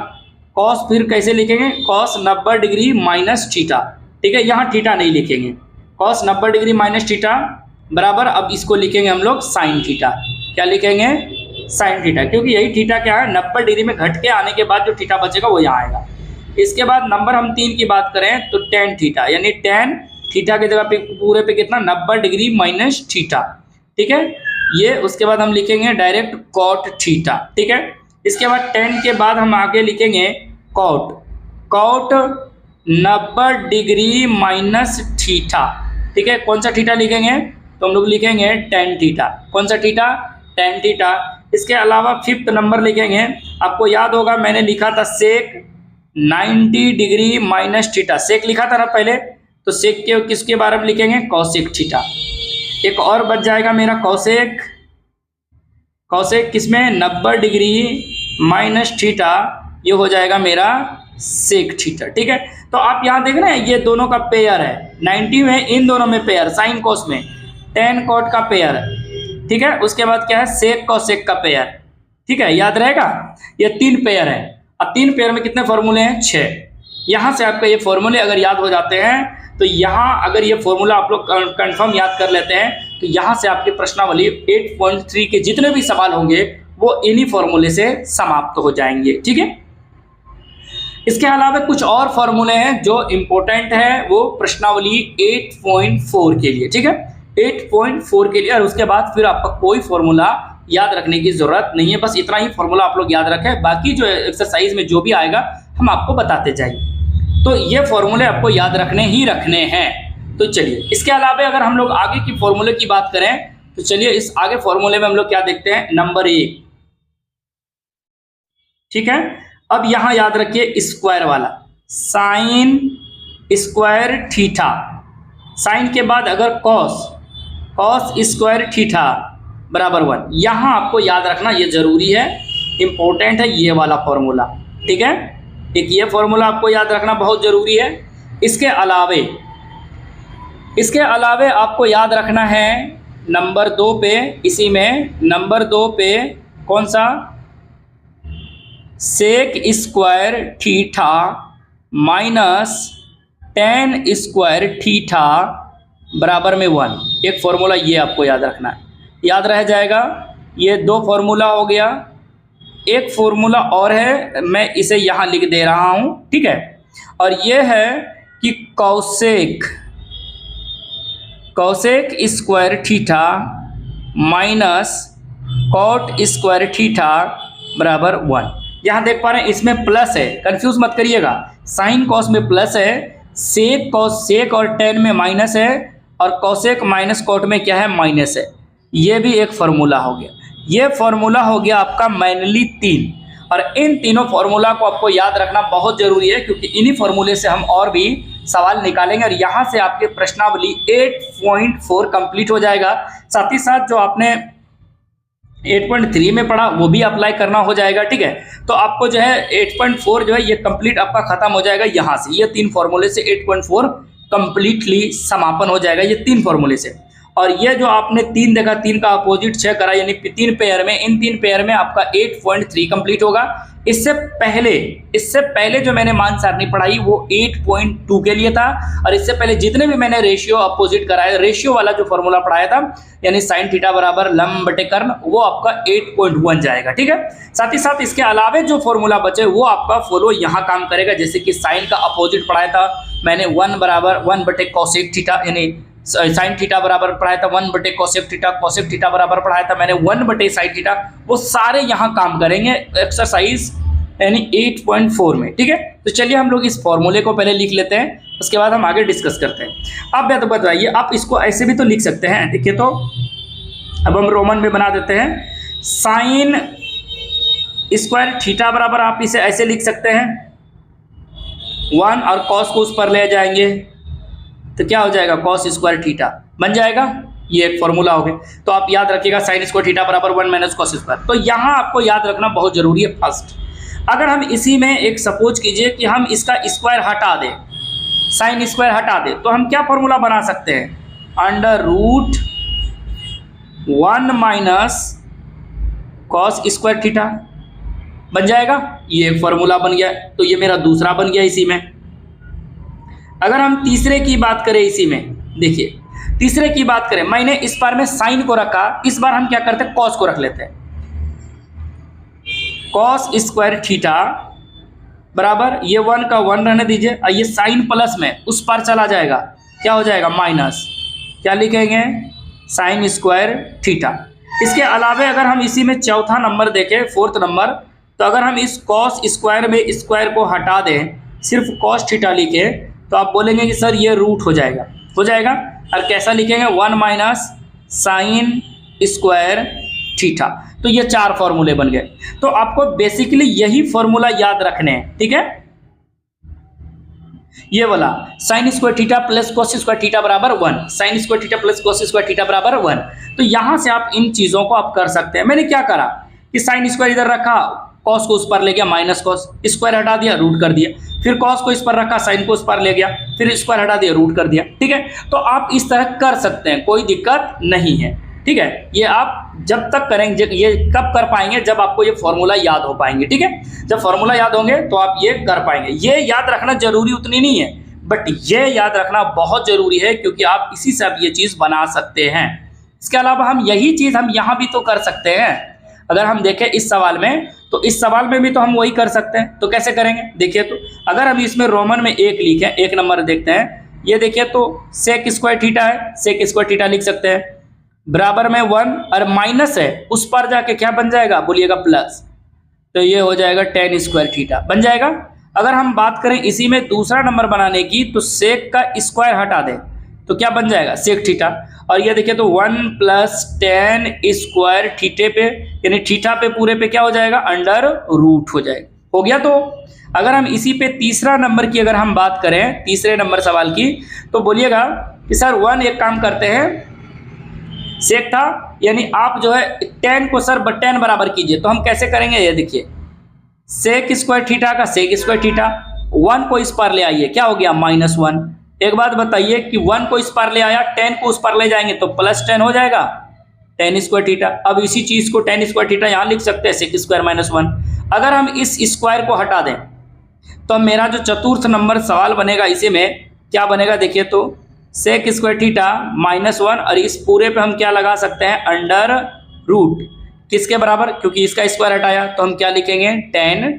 कॉस फिर कैसे लिखेंगे, कॉस 90 डिग्री माइनस थीटा, ठीक है। यहाँ थीटा नहीं लिखेंगे, कॉस 90 डिग्री माइनस थीटा बराबर, अब इसको लिखेंगे हम लोग साइन थीटा। क्या लिखेंगे, साइन थीटा, क्योंकि यही थीटा क्या है 90 डिग्री में घट के आने के बाद जो थीटा बचेगा वो यहाँ आएगा। इसके बाद नंबर हम 3 की बात करें तो टेन थीटा, यानी टेन थीटा की जगह पे पूरे पे कितना 90 डिग्री माइनस थीटा, ठीक है। ये उसके बाद हम लिखेंगे डायरेक्ट कॉट थीटा, ठीक है। इसके बाद 10 के बाद हम आगे लिखेंगे cot, cot 90 degree minus theta, ठीक है। कौन सा थीटा लिखेंगे, तो हम लोग लिखेंगे tan थीटा। कौन सा थीटा, tan थीटा। इसके अलावा 5th नंबर लिखेंगे, आपको याद होगा मैंने लिखा था सेक 90 डिग्री माइनस थीटा, सेक लिखा था ना पहले, तो सेक के किसके बारे में लिखेंगे, कॉसेक थीटा। एक और बच जाएगा मेरा कॉसेक, कॉसेक किसमें 90 डिग्री माइनस थीटा, ये हो जाएगा मेरा सेक थीटा, ठीक है। तो आप यहाँ देख रहे हैं ये दोनों का पेयर है, 90 में इन दोनों में पेयर, साइन कॉस में टेन कॉट का पेयर, ठीक है। उसके बाद क्या है सेक कॉसेक का पेयर, ठीक है, याद रहेगा। ये 3 पेयर है। अब 3 पेयर में कितने फॉर्मूले हैं, 6। यहाँ से आपका ये फॉर्मूले अगर याद हो जाते हैं तो यहाँ अगर ये फॉर्मूला आप लोग कंफर्म याद कर लेते हैं तो यहाँ से आपकी प्रश्नावली 8.3 के जितने भी सवाल होंगे वो इन्हीं फॉर्मूले से समाप्त हो जाएंगे, ठीक है। इसके अलावा कुछ और फॉर्मूले हैं जो इंपॉर्टेंट है, वो प्रश्नावली 8.4 के लिए, ठीक है, 8.4 के लिए। और उसके बाद फिर आपका कोई फॉर्मूला याद रखने की जरूरत नहीं है, बस इतना ही फॉर्मूला आप लोग याद रखें, बाकी जो एक्सरसाइज में जो भी आएगा हम आपको बताते जाएंगे। तो ये फॉर्मूले आपको याद रखने ही रखने हैं। तो चलिए इसके अलावा अगर हम लोग आगे की फॉर्मूले की बात करें तो चलिए इस आगे फॉर्मूले में हम लोग क्या देखते हैं, नंबर 1, ठीक है। अब यहां याद रखिए स्क्वायर वाला, साइन स्क्वायर थीटा, साइन के बाद अगर कॉस, कॉस स्क्वायर थीटा बराबर 1, यहां आपको याद रखना ये जरूरी है, इंपॉर्टेंट है ये वाला फॉर्मूला, ठीक है। एक ये फॉर्मूला आपको याद रखना बहुत जरूरी है। इसके अलावे आपको याद रखना है नंबर 2 पे, इसी में नंबर 2 पे कौन सा, sec square theta minus tan square theta बराबर में 1। एक फॉर्मूला ये आपको याद रखना है, याद रह जाएगा। ये 2 फॉर्मूला हो गया। एक फॉर्मूला और है, मैं इसे यहाँ लिख दे रहा हूँ, ठीक है। और ये है कि cosec, cosec square theta minus cot square theta बराबर 1। यहाँ देख पा रहे हैं इसमें प्लस है, कंफ्यूज मत करिएगा, साइन कॉस में प्लस है, सेक कॉस, सेक और टेन में माइनस है, और कॉसेक माइनस कॉट में क्या है, माइनस है। ये भी एक फॉर्मूला हो गया। ये फॉर्मूला हो गया आपका मैनुअली 3, और इन तीनों फॉर्मूला को आपको याद रखना बहुत जरूरी है, क्योंकि इन्हीं फॉर्मूले से हम और भी सवाल निकालेंगे और यहाँ से आपके प्रश्नावली 8.4 कंप्लीट हो जाएगा। साथ ही साथ जो आपने 8.3 में पढ़ा वो भी अप्लाई करना हो जाएगा, ठीक है। तो आपको जो है 8.4 जो है ये कंप्लीट आपका खत्म हो जाएगा यहाँ से, ये 3 फॉर्मूले से 8.4 कंप्लीटली समापन हो जाएगा, ये 3 फॉर्मूले से। और ये जो आपने 3 देखा, 3 का अपोजिट 6 करा, यानी 3 पेयर में, इन 3 पेयर में आपका 8.3 कंप्लीट होगा। इससे पहले जो मैंने मान सारणी पढ़ाई वो 8.2 के लिए था, और इससे पहले जितने भी मैंने रेशियो अपोजिट कराया, रेशियो वाला जो फॉर्मूला पढ़ाया था, यानी साइन थीटा बराबर लंब बटे कर्ण, वो आपका 8.1 जाएगा। ठीक है, साथ ही साथ इसके अलावे जो फॉर्मूला बचे वो आपका फॉलो यहाँ काम करेगा। जैसे कि साइन का अपोजिट पढ़ाया था मैंने 1 बराबर 1 बटे कोसेक थीटा, यानी साइन थीटा बराबर पढ़ाया था 1 बटे कोसेक थीटा, कोसेक थीटा बराबर पढ़ाया था मैंने 1 बटे साइन थीटा, वो सारे यहाँ काम करेंगे एक्सरसाइज यानी 8.4 में। ठीक है, तो चलिए हम लोग इस फॉर्मूले को पहले लिख लेते हैं, उसके बाद हम आगे डिस्कस करते हैं। आप तो बताइए, आप इसको ऐसे भी तो लिख सकते हैं। देखिए, तो अब हम रोमन में बना देते हैं, साइन स्क्वायर थीटा बराबर आप इसे ऐसे लिख सकते हैं 1, और कॉस को उस पर ले जाएंगे तो क्या हो जाएगा, कॉस स्क्वायर थीटा बन जाएगा। ये एक फॉर्मूला हो गया। तो आप याद रखिएगा साइन स्क्वायर थीटा बराबर 1 माइनस कॉस स्क्वायर। तो यहाँ आपको याद रखना बहुत जरूरी है। फर्स्ट, अगर हम इसी में एक सपोज कीजिए कि हम इसका स्क्वायर हटा दें, साइन स्क्वायर हटा दें, तो हम क्या फॉर्मूला बना सकते हैं, under root 1 minus cos square theta बन जाएगा। ये एक फॉर्मूला बन गया, तो ये मेरा दूसरा बन गया इसी में। अगर हम तीसरे की बात करें, इसी में देखिए तीसरे की बात करें, मैंने इस बार में साइन को रखा, इस बार हम क्या करते हैं, कॉस को रख लेते हैं। कॉस स्क्वायर थीटा बराबर, ये 1 का 1 रहने दीजिए, और ये साइन प्लस में उस पर चला जाएगा, क्या हो जाएगा, माइनस, क्या लिखेंगे, साइन स्क्वायर थीटा। इसके अलावे अगर हम इसी में चौथा नंबर देखें, 4th नंबर, तो अगर हम इस कॉस स्क्वायर में स्क्वायर को हटा दें, सिर्फ कॉस थीटा लिखे, तो आप बोलेंगे कि सर ये रूट हो जाएगा, और कैसा लिखेंगे, 1 माइनस साइन स्क्वायर थीटा। तो ये 4 फॉर्मूले बन गए। तो आपको बेसिकली यही फॉर्मूला याद रखने हैं। ठीक है, ये वाला sine square theta plus cos square theta बराबर 1, sine square theta plus cos square theta बराबर 1। तो यहां से आप इन चीजों को आप कर सकते हैं। मैंने क्या करा कि साइन स्क्वायर इधर रखा, कॉस को उस पर ले गया, माइनस कॉस, स्क्वायर हटा दिया, रूट कर दिया, फिर कॉस को इस पर रखा, साइन को उस पर ले गया, फिर स्क्वायर हटा दिया, रूट कर दिया। ठीक है, तो आप इस तरह कर सकते हैं, कोई दिक्कत नहीं है। ठीक है, ये आप जब तक करेंगे, ये कब कर पाएंगे, जब आपको ये फॉर्मूला याद हो पाएंगे। ठीक है, जब फॉर्मूला याद होंगे तो आप ये कर पाएंगे। ये याद रखना जरूरी उतनी नहीं है, बट ये याद रखना बहुत जरूरी है, क्योंकि आप इसी से अब ये चीज बना सकते हैं। इसके अलावा हम यही चीज हम यहाँ भी तो कर सकते हैं। अगर हम देखें इस सवाल में, तो इस सवाल में भी तो हम वही कर सकते हैं। तो कैसे करेंगे, देखिए, तो अगर हम इसमें रोमन में 1 लिखें, 1 नंबर देखते हैं, ये देखिए, तो सेक स्क्वायर थीटा है, सेक स्क्वायर थीटा लिख सकते हैं, बराबर में 1, और माइनस है, उस पर जाके क्या बन जाएगा, बोलिएगा प्लस, तो ये हो जाएगा tan स्क्वायर थीटा बन जाएगा। अगर हम बात करें इसी में दूसरा नंबर बनाने की, तो सेक का स्क्वायर हटा दें तो क्या बन जाएगा, सेक थीटा, और ये देखिए तो 1 प्लस tan स्क्वायर थीटे पे, यानी थीटा पे पूरे पे क्या हो जाएगा, अंडर रूट हो जाएगा। हो गया। तो अगर हम इसी पे तीसरा नंबर की अगर हम बात करें, तीसरे नंबर सवाल की, तो बोलिएगा कि सर 1 एक काम करते हैं, सेक था, यानी आप जो है tan को सर tan बराबर कीजिए। तो हम कैसे करेंगे, ये देखिए, सेक स्क्वायर थीटा का सेक स्क्वायर थीटा, 1 को इस पर ले आइए, क्या हो गया, -1। एक बात बताइए कि 1 को इस पर ले आया, tan को उस पर ले जाएंगे तो +tan हो जाएगा, tan स्क्वायर थीटा। अब इसी चीज को tan स्क्वायर थीटा यहाँ लिख सकते हैं, सेक स्क्वायर -1। अगर हम इस स्क्वायर को हटा दें तो मेरा जो चतुर्थ नंबर सवाल बनेगा, इसी में क्या बनेगा, देखिए, तो सेक स्क्वायर थीटा -1, और इस पूरे पे हम क्या लगा सकते हैं, अंडर रूट, किसके बराबर, क्योंकि इसका स्क्वायर हटाया तो हम क्या लिखेंगे, tan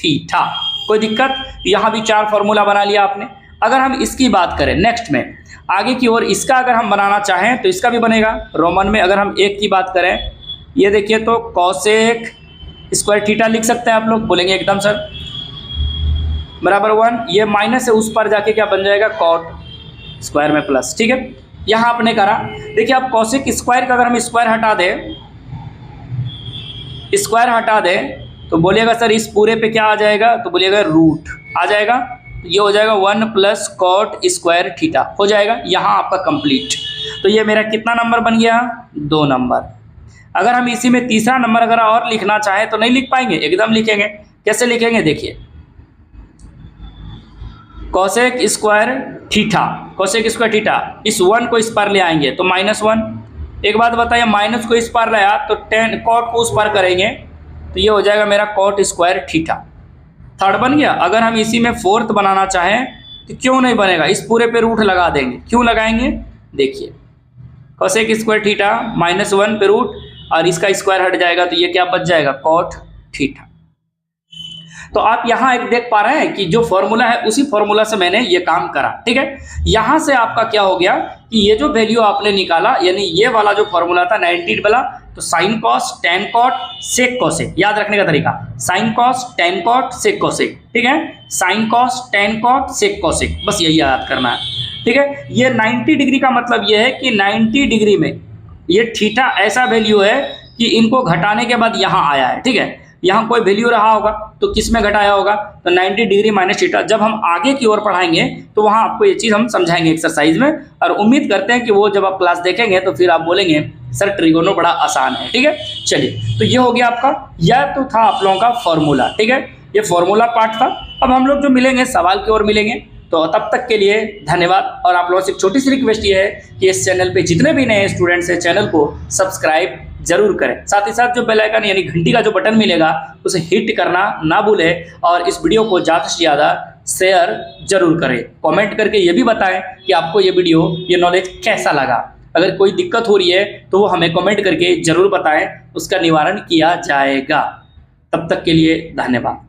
थीटा। कोई दिक्कत, यहाँ भी 4 फॉर्मूला बना लिया आपने। अगर हम इसकी बात करें नेक्स्ट में आगे की ओर, इसका अगर हम बनाना चाहें तो इसका भी बनेगा। रोमन में अगर हम 1 की बात करें, ये देखिए, तो कॉसेक स्क्वायर थीटा लिख सकते हैं आप लोग, बोलेंगे एकदम सर, बराबर 1, ये माइनस है, उस पर जाके क्या बन जाएगा, कॉट स्क्वायर में प्लस। ठीक है, यहाँ आपने करा। देखिए, आप कॉसेक स्क्वायर का अगर हम स्क्वायर हटा दें तो बोलिएगा सर इस पूरे पे क्या आ जाएगा, तो बोलिएगा रूट आ जाएगा। ये हो जाएगा 1 प्लस कॉट स्क्वायर थीटा हो जाएगा। यहाँ आपका कंप्लीट। तो ये मेरा कितना नंबर बन गया, 2 नंबर। अगर हम इसी में तीसरा नंबर अगर और लिखना चाहें तो नहीं लिख पाएंगे, एकदम लिखेंगे। कैसे लिखेंगे, देखिए, cosec square theta, cosec square theta, इस 1 को इस पार ले आएंगे तो -1। एक बात बताइए, माइनस को इस पार लाया तो टेन कॉट को उस पार करेंगे तो ये हो जाएगा मेरा कॉट स्क्वायर थीटा। थर्ड बन गया। अगर हम इसी में फोर्थ बनाना चाहें तो क्यों नहीं बनेगा, इस पूरे पे रूट लगा देंगे। क्यों लगाएंगे, देखिए कोसेक स्क्वायर थीटा -1 पे रूट और इसका स्क्वायर हट जाएगा तो ये क्या बच जाएगा, कॉट थीटा। तो आप यहाँ एक देख पा रहे हैं कि जो फॉर्मूला है उसी फॉर्मूला से मैंने ये काम करा, ठीक है। यहाँ से आपका क्या हो गया कि ये जो वैल्यू आपने निकाला, यानी ये वाला जो फॉर्मूला था 90 वाला, तो sine cos tan cot sec cosec, याद रखने का तरीका sine cos tan cot sec cosec, ठीक है। Sine cos tan cot sec cosec, बस यही याद करना है, ठीक है। ये 90 डिग्री का मतलब ये है कि 90 डिग्री में ये थीटा ऐसा वैल्यू है कि इनको घटाने के बाद यहाँ आया है, ठीक है। यहाँ कोई वैल्यू रहा होगा तो किस में घटाया होगा, तो 90 डिग्री माइनस थीटा। जब हम आगे की ओर पढ़ाएंगे तो वहाँ आपको ये चीज़ हम समझाएंगे एक्सरसाइज में, और उम्मीद करते हैं कि वो जब आप क्लास देखेंगे तो फिर आप बोलेंगे सर ट्रिगोनो बड़ा आसान है, ठीक है। चलिए, तो ये हो गया आपका, यह तो था आप लोगों का फॉर्मूला, ठीक है। ये फॉर्मूला पार्ट था। अब हम लोग जो मिलेंगे सवाल की ओर मिलेंगे, तो तब तक के लिए धन्यवाद। और आप लोगों से एक छोटी सी रिक्वेस्ट ये है कि इस चैनल पे जितने भी नए स्टूडेंट्स हैं चैनल को सब्सक्राइब जरूर करें। साथ ही साथ जो बेल आइकन यानी घंटी का जो बटन मिलेगा उसे हिट करना ना भूलें, और इस वीडियो को ज़्यादा से ज़्यादा शेयर जरूर करें। कमेंट करके ये भी बताएं कि आपको ये वीडियो, ये नॉलेज कैसा लगा। अगर कोई दिक्कत हो रही है तो वो हमें कमेंट करके जरूर बताएं, उसका निवारण किया जाएगा। तब तक के लिए धन्यवाद।